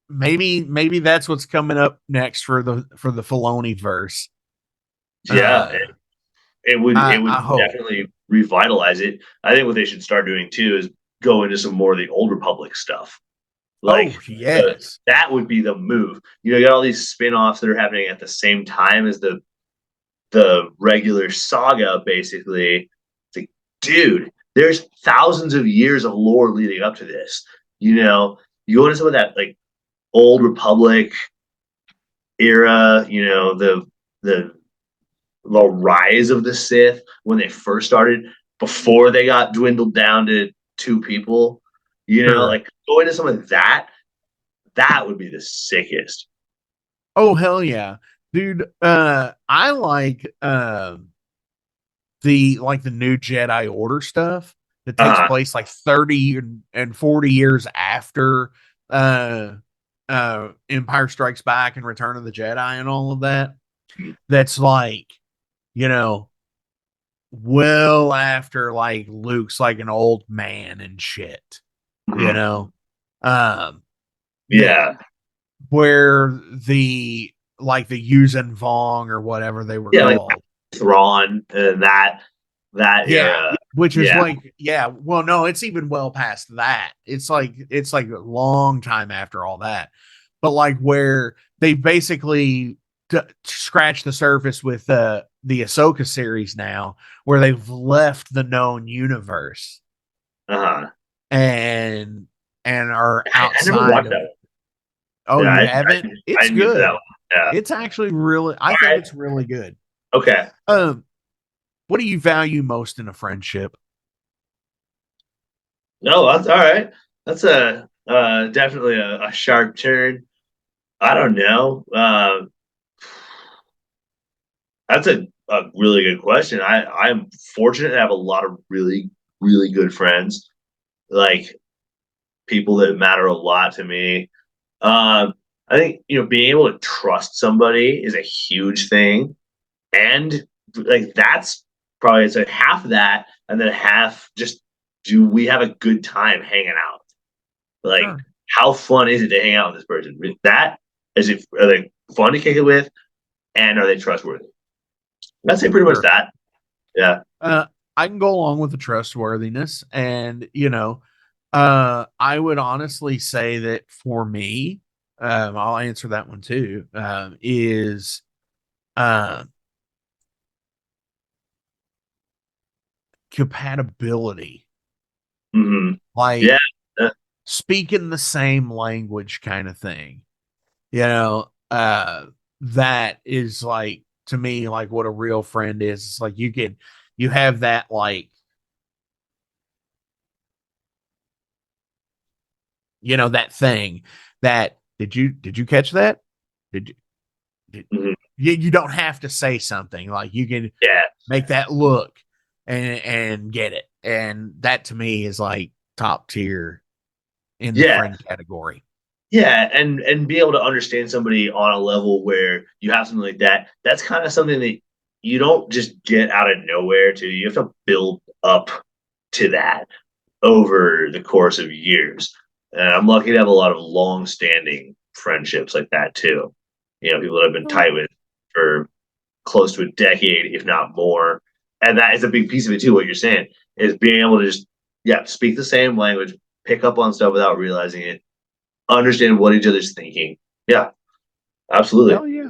maybe that's what's coming up next for the Filoni verse. Yeah, it would hope. definitely revitalize it. I think what they should start doing too is go into some more of the Old Republic stuff. Like, yes, that would be the move. You got all these spin-offs that are happening at the same time as the regular saga, basically. It's like, dude, there's thousands of years of lore leading up to this. You go into some of that like Old Republic era, the rise of the Sith when they first started, before they got dwindled down to 2 people, Sure. like go into some of that. That would be the sickest. Oh hell yeah, dude. I like the new Jedi Order stuff that takes place like 30 and 40 years after Empire Strikes Back and Return of the Jedi and all of that. That's like, well after like Luke's like an old man and shit. Yeah. Where the Yuuzhan Vong or whatever they were called. Like Thrawn and that era. Which is well, no, it's even well past that. It's like a long time after all that. But like where they basically scratch the surface with the Ahsoka series now, where they've left the known universe. And are outside. I never watched that one. Oh, you haven't? It's good. Yeah. It's actually really, I think it's really good. Okay. What do you value most in a friendship? No, that's all right. That's definitely a sharp turn. I don't know. That's a really good question. I'm fortunate to have a lot of really, really good friends, like people that matter a lot to me. I think being able to trust somebody is a huge thing, and like that's probably it's like half of that, and then half just do we have a good time hanging out? Like, how fun is it to hang out with this person? That is it. Are they fun to kick it with, and are they trustworthy? I'd say pretty much that. Yeah. I can go along with the trustworthiness, and I would honestly say that for me, I'll answer that one too. Is compatibility. Like speaking the same language kind of thing. That is like, to me, like what a real friend is. It's like you have that, like, that thing that did you catch that? You don't have to say something, like you can make that look and get it. And that to me is like top tier in the friend category. Yeah, and be able to understand somebody on a level where you have something like that. That's kind of something that you don't just get out of nowhere to. You have to build up to that over the course of years. And I'm lucky to have a lot of long-standing friendships like that too. People that I've been tight with for close to a decade, if not more. And that is a big piece of it too. What you're saying is being able to just speak the same language, pick up on stuff without realizing it, understand what each other's thinking. Yeah, absolutely. Hell yeah,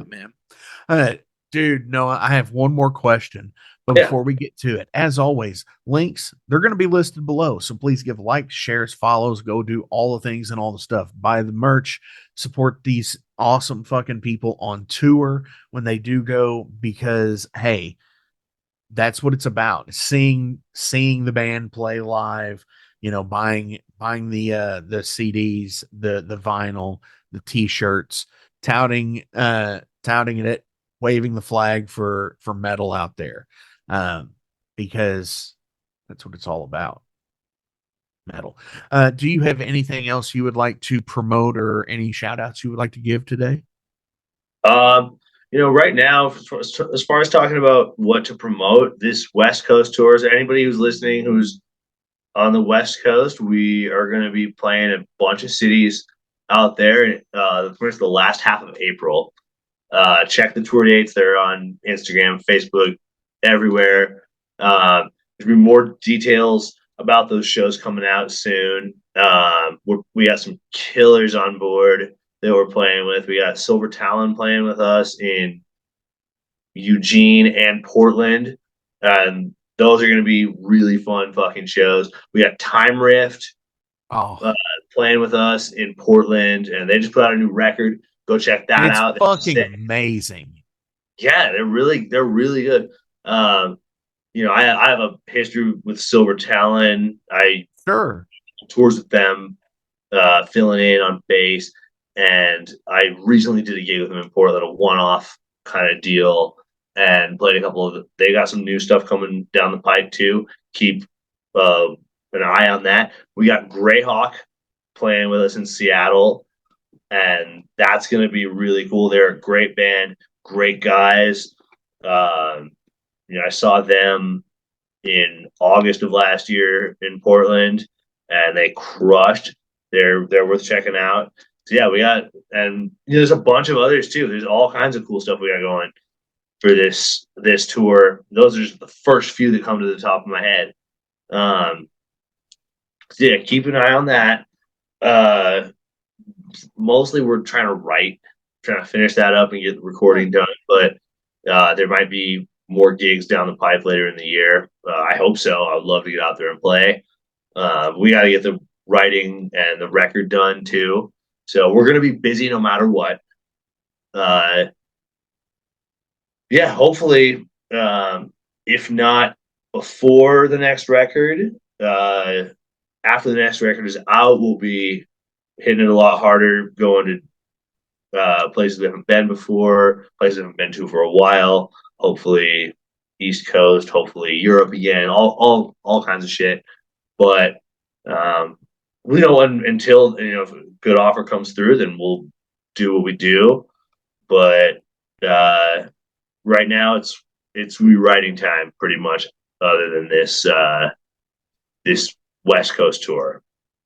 man. Dude, Noah, I have one more question. But Yeah. before we get to it, as always, links, they're going to be listed below. So please give likes, shares, follows, go do all the things and all the stuff. Buy the merch, support these awesome fucking people on tour when they do go, because hey, that's what it's about. Seeing the band play live, buying the CDs, the vinyl, the t-shirts, touting it, waving the flag for metal out there. Because that's what it's all about. Metal. Do you have anything else you would like to promote or any shout outs you would like to give today? Right now, as far as talking about what to promote, this West Coast tours, anybody who's listening who's on the West Coast, we are going to be playing a bunch of cities out there. The last half of April. Check the tour dates. They're on Instagram, Facebook, everywhere. There'll be more details about those shows coming out soon. We got some killers on board that we're playing with. We got Silver Talon playing with us in Eugene and Portland. And those are going to be really fun fucking shows. We got Time Rift playing with us in Portland, and they just put out a new record. Go check that out. It's fucking amazing. Yeah, they're really good. I have a history with Silver Talon. I Sure. tours with them, filling in on bass, and I recently did a gig with them in Portland, a one-off kind of deal, and played a couple of. They got some new stuff coming down the pipe too. Keep an eye on that. We got Greyhawk playing with us in Seattle, and that's going to be really cool. They're a great band, great guys. I saw them in August of last year in Portland, and they crushed. They're worth checking out. So yeah, we got, and there's a bunch of others too. There's all kinds of cool stuff we got going for this tour. Those are just the first few that come to the top of my head. So yeah, keep an eye on that. Mostly we're trying to finish that up and get the recording done, but there might be more gigs down the pipe later in the year. I hope so. I would love to get out there and play. We got to get the writing and the record done too. So we're going to be busy no matter what. Hopefully, if not before the next record, after the next record is out, we'll be hitting it a lot harder, going to places we haven't been before, places we haven't been to for a while. Hopefully, East Coast, hopefully Europe again, all kinds of shit. But until if a good offer comes through, then we'll do what we do. But right now, it's rewriting time pretty much. Other than this West Coast tour.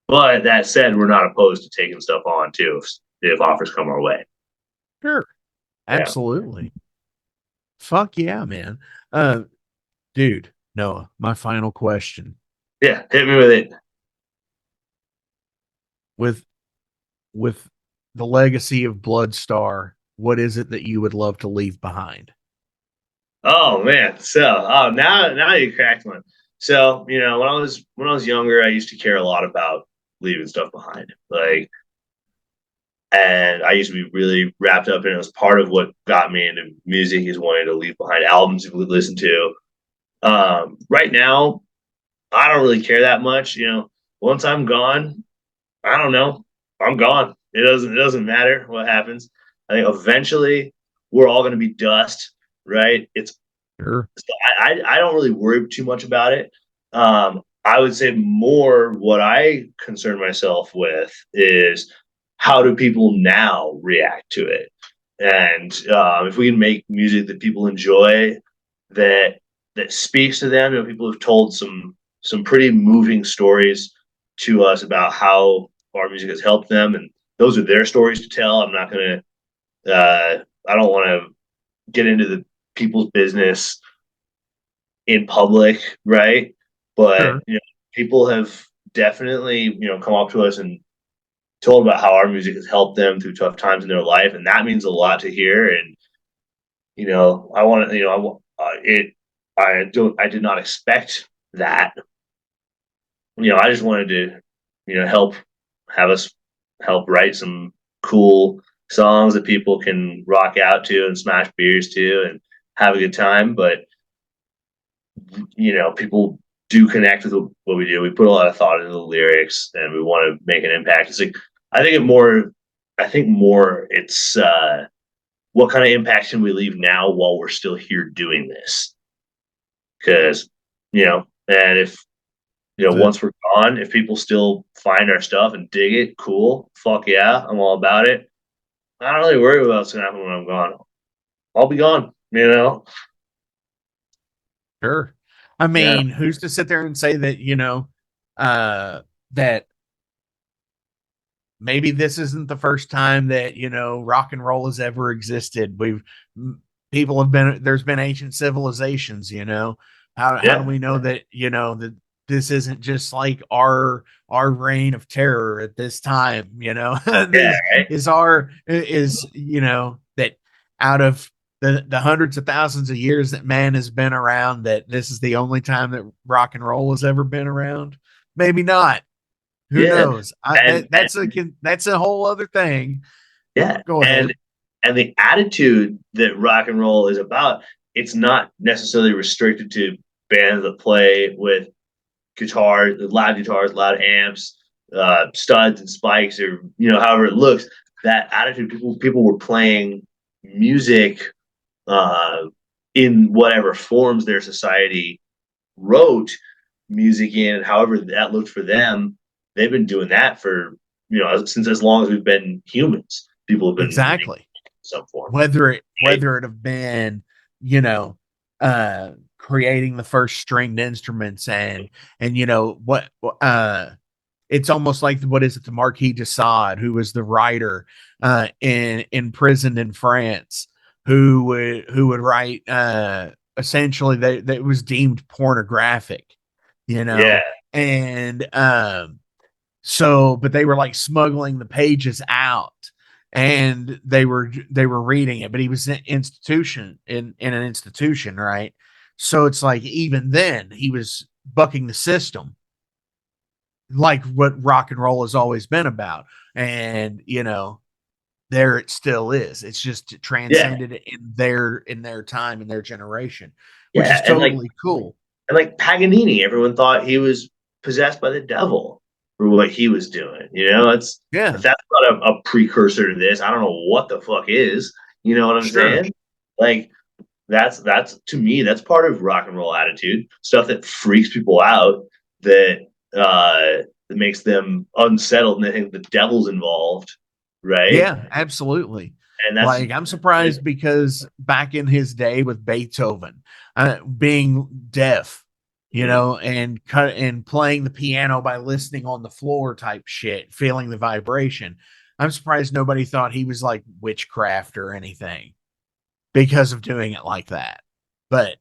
But that said, we're not opposed to taking stuff on too if offers come our way. Sure. Absolutely. Yeah. Fuck yeah, man. Dude, Noah, my final question. Yeah, hit me with it. With the legacy of Bloodstar, what is it that you would love to leave behind? Oh man. Now you cracked one. So, when I was younger, I used to care a lot about leaving stuff behind. And I used to be really wrapped up in it. It was part of what got me into music, is wanting to leave behind albums people would listen to. Right now, I don't really care that much. Once I'm gone, I don't know. I'm gone. It doesn't matter what happens. I think eventually we're all going to be dust, right? Sure. So I don't really worry too much about it. I would say more what I concern myself with is how do people now react to it? And if we can make music that people enjoy, that speaks to them. People have told some pretty moving stories to us about how our music has helped them, and those are their stories to tell. I'm not going to, I don't want to get into the people's business in public, right? But sure. People have definitely come up to us and told about how our music has helped them through tough times in their life, and that means a lot to hear. And I want to, I did not expect that. I just wanted to, have us help write some cool songs that people can rock out to and smash beers to and have a good time. But people do connect with what we do. We put a lot of thought into the lyrics, and we want to make an impact. It's like I think more it's what kind of impact can we leave now while we're still here doing this? Because and if once we're gone, if people still find our stuff and dig it, cool, fuck yeah, I'm all about it. I don't really worry about what's gonna happen when I'm gone. I'll be gone, Sure. I mean, who's to sit there and say that, that maybe this isn't the first time that, rock and roll has ever existed. There's been ancient civilizations, how do we know that, that this isn't just like our reign of terror at this time, that out of the hundreds of thousands of years that man has been around, that this is the only time that rock and roll has ever been around. Maybe not. Who knows? That's a whole other thing. Yeah. Go ahead. And the attitude that rock and roll is about, it's not necessarily restricted to bands that play with guitars, loud amps, studs and spikes, or however it looks. That attitude, people were playing music in whatever forms their society wrote music in, and however that looked for them. They've been doing that for since as long as we've been humans. People have been exactly some form, whether it have been creating the first stringed instruments and what it's almost like the Marquis de Sade, who was the writer imprisoned in France, who would write essentially that was deemed pornographic, and but they were like smuggling the pages out, and they were reading it, but he was in an institution, right? So it's like, even then he was bucking the system, like what rock and roll has always been about. And there it still is. It's just transcended in their time, in their generation, which is totally cool. And like Paganini, everyone thought he was possessed by the devil for what he was doing. If that's not a precursor to this, I don't know what the fuck is. You know what I'm saying? Like, that's to me, that's part of rock and roll attitude. Stuff that freaks people out, that makes them unsettled, and they think the devil's involved, right? Yeah, absolutely. And that's like, I'm surprised, because back in his day with Beethoven, being deaf, and playing the piano by listening on the floor type shit, feeling the vibration, I'm surprised nobody thought he was like witchcraft or anything because of doing it like that. But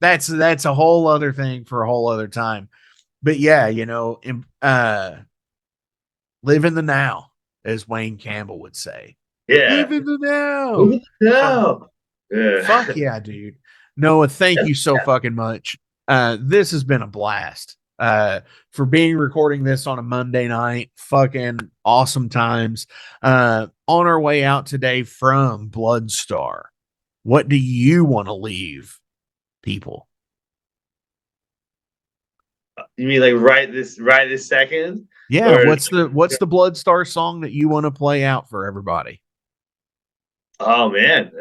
that's a whole other thing for a whole other time. But live in the now, as Wayne Campbell would say. Yeah, live in the now. Live in the now. Fuck yeah, dude. Noah, thank you so fucking much. This has been a blast. For recording this on a Monday night. Fucking awesome times. On our way out today from Bloodstar, what do you want to leave people? You mean like right this second? Yeah. Or what's the Bloodstar song that you want to play out for everybody? Oh man.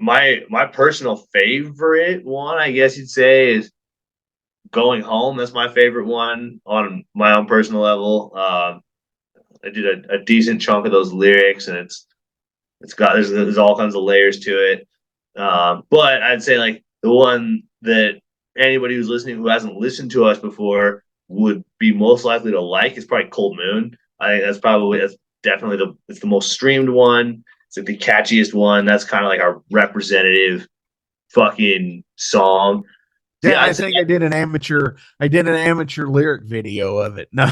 My personal favorite one, I guess you'd say, is Going Home. That's my favorite one on my own personal level. I did a decent chunk of those lyrics, and it's got there's all kinds of layers to it. But I'd say like the one that anybody who's listening who hasn't listened to us before would be most likely to like is probably Cold Moon. I think that's definitely it's the most streamed one. It's like the catchiest one. That's kind of like our representative fucking song. Yeah, I think I did an amateur lyric video of it. No.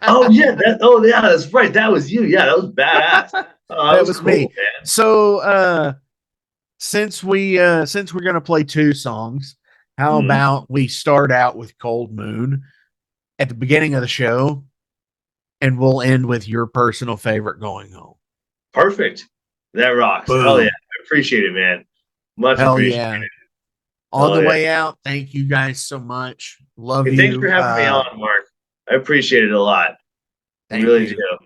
Oh yeah, that's right. That was you. Yeah, that was badass. Oh, That was cool, me. man. So since we're gonna play two songs, how Mhm. about we start out with Cold Moon at the beginning of the show, and we'll end with your personal favorite, Going Home. Perfect. That rocks. Hell yeah. Boom. I appreciate it, man. Much Hell appreciated. yeah. On Hell the yeah. way out, thank you guys so much. Love Hey, thanks for you. having me on, Mark. I appreciate it a lot. I Thank really you. do.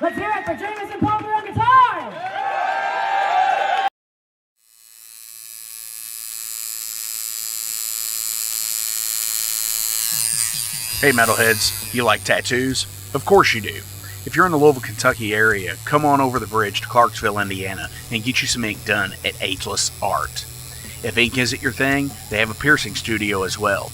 Let's hear it for Jameson Palmer on guitar! Hey metalheads, you like tattoos? Of course you do. If you're in the Louisville, Kentucky area, come on over the bridge to Clarksville, Indiana, and get you some ink done at Ageless Art. If ink isn't your thing, they have a piercing studio as well.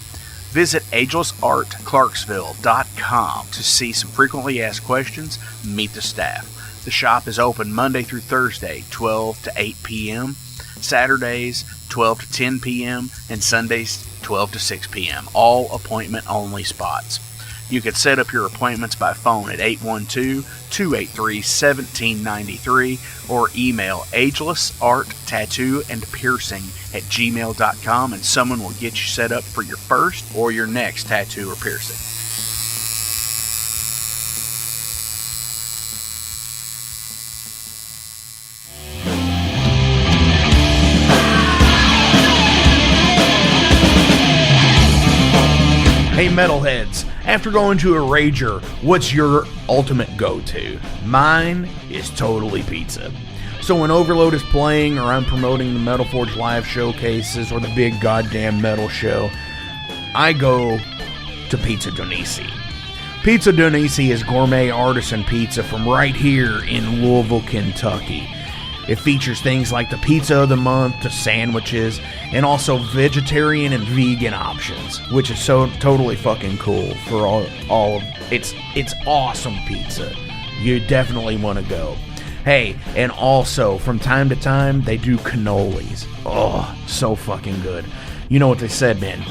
Visit agelessartclarksville.com to see some frequently asked questions, meet the staff. The shop is open Monday through Thursday, 12 to 8 p.m., Saturdays, 12 to 10 p.m., and Sundays, 12 to 6 p.m., all appointment-only spots. You can set up your appointments by phone at 812-283-1793 or email agelessarttattooandpiercing@gmail.com and someone will get you set up for your first or your next tattoo or piercing. Hey metalheads, after going to a rager, what's your ultimate go-to? Mine is totally pizza. So when Overload is playing, or I'm promoting the Metal Forge live showcases, or the big goddamn metal show, I go to Pizza Donisi. Pizza Donisi is gourmet artisan pizza from right here in Louisville, Kentucky. It features things like the pizza of the month to sandwiches, and also vegetarian and vegan options, which is so totally fucking cool for all of it's awesome pizza. You definitely want to go. Hey, and also from time to time they do cannolis. Oh, so fucking good. You know what they said, man?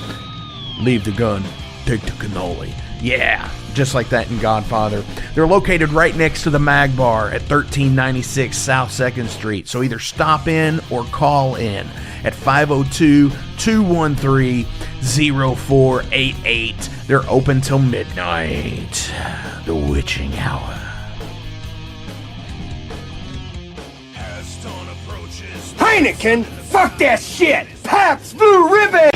Leave the gun, take the cannoli. Yeah, just like that in Godfather. They're located right next to the Mag Bar at 1396 South 2nd Street. So either stop in or call in at 502-213-0488. They're open till midnight. The witching hour. Heineken? Fuck that shit! Pabst Blue Ribbon!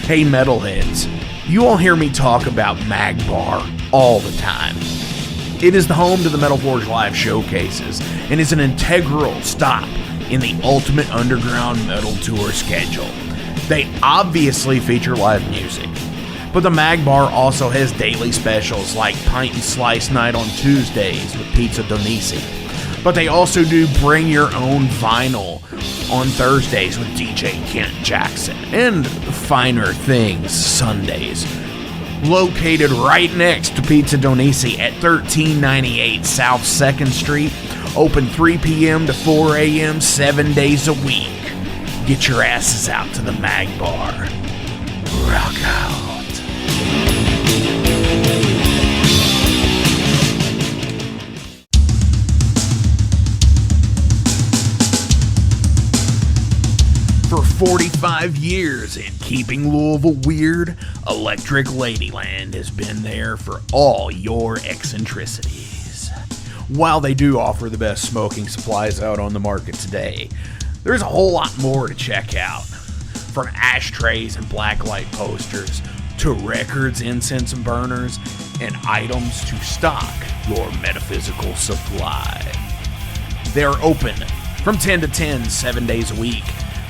Hey metalheads, you all hear me talk about Mag Bar all the time. It is the home to the Metal Forge live showcases and is an integral stop in the ultimate underground metal tour schedule. They obviously feature live music, but the Mag Bar also has daily specials like Pint and Slice Night on Tuesdays with Pizza Donisi. But they also do Bring Your Own Vinyl on Thursdays with DJ Kent Jackson, and Finer Things Sundays. Located right next to Pizza Donisi at 1398 South 2nd Street, open 3 p.m. to 4 a.m. 7 days a week. Get your asses out to the Mag Bar. Rock out. For 45 years and keeping Louisville weird, Electric Ladyland has been there for all your eccentricities. While they do offer the best smoking supplies out on the market today, there's a whole lot more to check out. From ashtrays and blacklight posters, to records, incense and burners, and items to stock your metaphysical supply. They're open from 10 to 10, 7 days a week.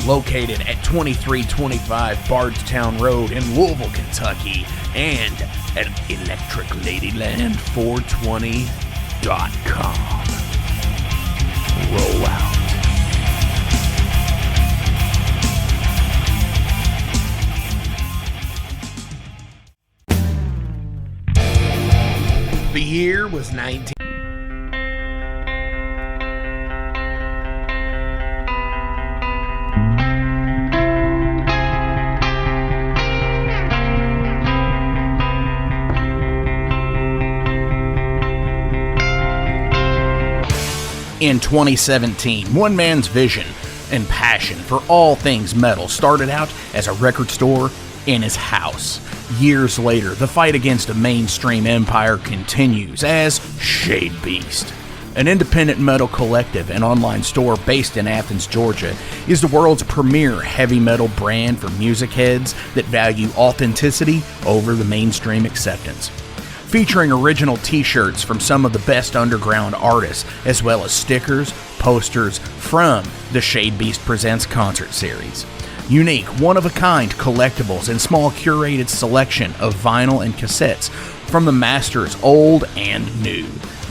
Located at 2325 Bardstown Road in Louisville, Kentucky, and at electricladyland420.com. Roll out. The year was 19... In 2017, one man's vision and passion for all things metal started out as a record store in his house. Years later, the fight against a mainstream empire continues as Shade Beast. an independent metal collective and online store based in Athens, Georgia, is the world's premier heavy metal brand for music heads that value authenticity over the mainstream acceptance. Featuring original t-shirts from some of the best underground artists, as well as stickers, posters from the Shade Beast Presents concert series. Unique, one-of-a-kind collectibles and small curated selection of vinyl and cassettes from the masters old and new.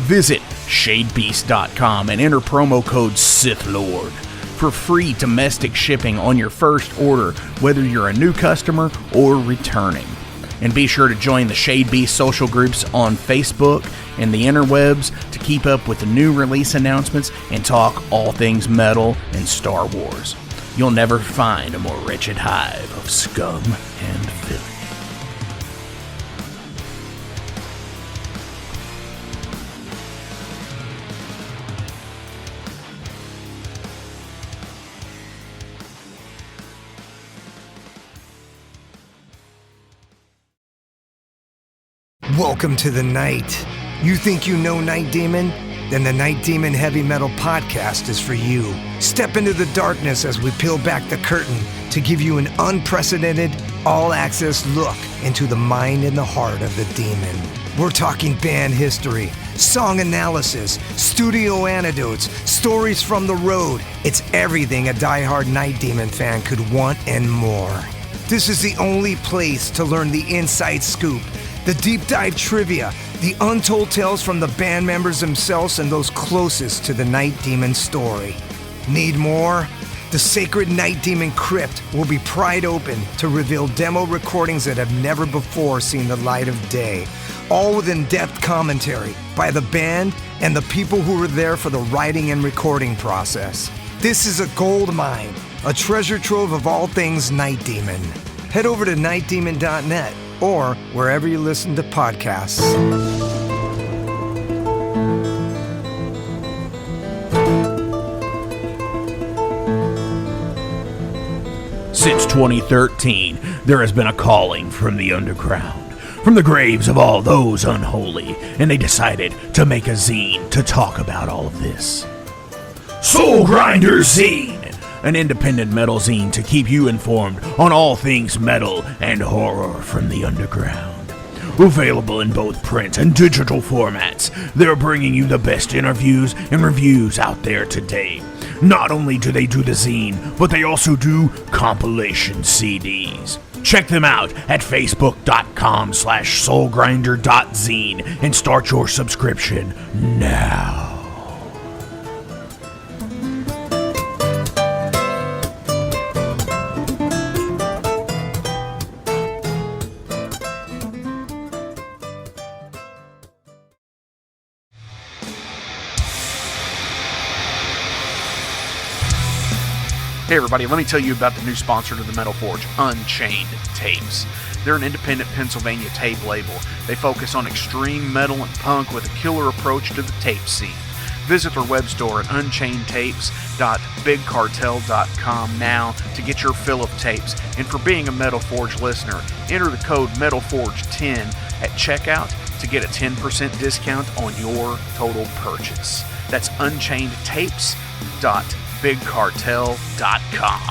Visit shadebeast.com and enter promo code SithLord for free domestic shipping on your first order, whether you're a new customer or returning. And be sure to join the Shade Beast social groups on Facebook and the interwebs to keep up with the new release announcements and talk all things metal and Star Wars. You'll never find a more wretched hive of scum and filth. Welcome to the night. You think you know Night Demon? Then the Night Demon Heavy Metal Podcast is for you. Step into the darkness as we peel back the curtain to give you an unprecedented, all-access look into the mind and the heart of the demon. We're talking band history, song analysis, studio anecdotes, stories from the road. It's everything a diehard Night Demon fan could want and more. This is the only place to learn the inside scoop, the deep dive trivia, the untold tales from the band members themselves and those closest to the Night Demon story. Need more? The Sacred Night Demon Crypt will be pried open to reveal demo recordings that have never before seen the light of day, all with in-depth commentary by the band and the people who were there for the writing and recording process. This is a gold mine, a treasure trove of all things Night Demon. Head over to nightdemon.net or wherever you listen to podcasts. Since 2013, there has been a calling from the underground, from the graves of all those unholy, and they decided to make a zine to talk about all of this. Soul Grinder Zine! An independent metal zine to keep you informed on all things metal and horror from the underground. Available in both print and digital formats, they're bringing you the best interviews and reviews out there today. Not only do they do the zine, but they also do compilation CDs. Check them out at facebook.com/soulgrinder.zine and start your subscription now. Hey everybody, let me tell you about the new sponsor to the Metal Forge, Unchained Tapes. They're an independent Pennsylvania tape label. They focus on extreme metal and punk with a killer approach to the tape scene. Visit their web store at unchainedtapes.bigcartel.com now to get your fill of tapes. And for being a Metal Forge listener, enter the code METALFORGE10 at checkout to get a 10% discount on your total purchase. That's unchainedtapes.bigcartel.com.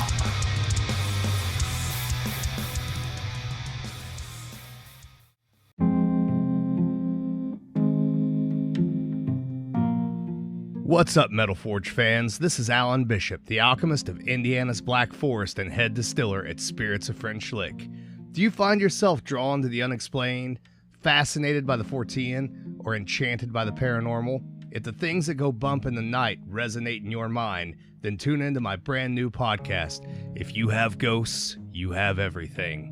What's up, Metal Forge fans? This is Alan Bishop, the alchemist of Indiana's Black Forest and head distiller at Spirits of French Lick. Do you find yourself drawn to the unexplained, fascinated by the Fortean, or enchanted by the paranormal? If the things that go bump in the night resonate in your mind, then tune into my brand new podcast, If You Have Ghosts, You Have Everything.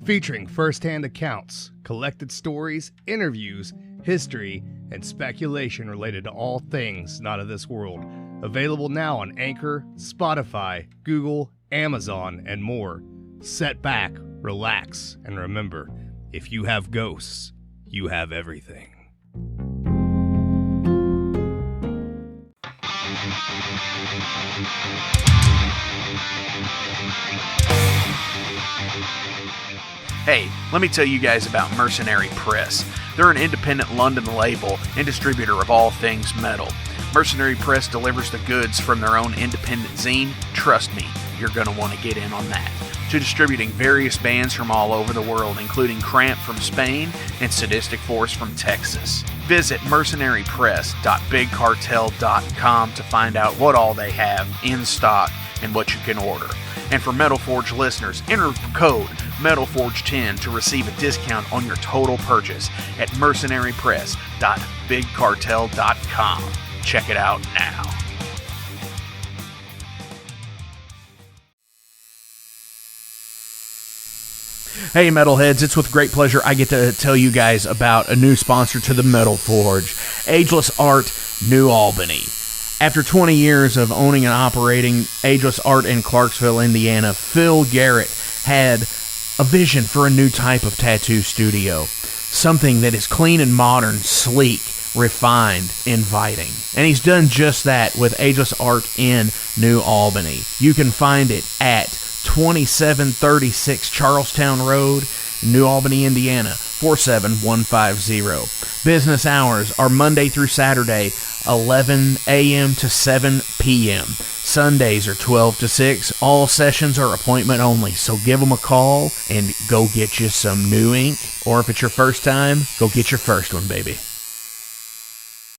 Featuring first-hand accounts, collected stories, interviews, history, and speculation related to all things not of this world. Available now on Anchor, Spotify, Google, Amazon, and more. Set back, relax, and remember, if you have ghosts, you have everything. Hey, let me tell you guys about Mercenary Press. They're an independent London label and distributor of all things metal. Mercenary Press delivers the goods from their own independent zine. Trust me, you're going to want to get in on that. To distributing various bands from all over the world, including Cramp from Spain and Sadistic Force from Texas. Visit mercenarypress.bigcartel.com to find out what all they have in stock and what you can order. And for Metal Forge listeners, enter code METALFORGE10 to receive a discount on your total purchase at mercenarypress.bigcartel.com. Check it out now. Hey Metalheads, it's with great pleasure I get to tell you guys about a new sponsor to the Metal Forge, Ageless Art, New Albany. After 20 years of owning and operating Ageless Art in Clarksville, Indiana, Phil Garrett had a vision for a new type of tattoo studio. Something that is clean and modern, sleek, refined, inviting. And he's done just that with Ageless Art in New Albany. You can find it at 2736 Charlestown Road, New Albany, Indiana, 47150. Business hours are Monday through Saturday, 11 a.m. to 7 p.m. Sundays are 12 to 6. All sessions are appointment only, so give them a call and go get you some new ink. Or if it's your first time, go get your first one, baby.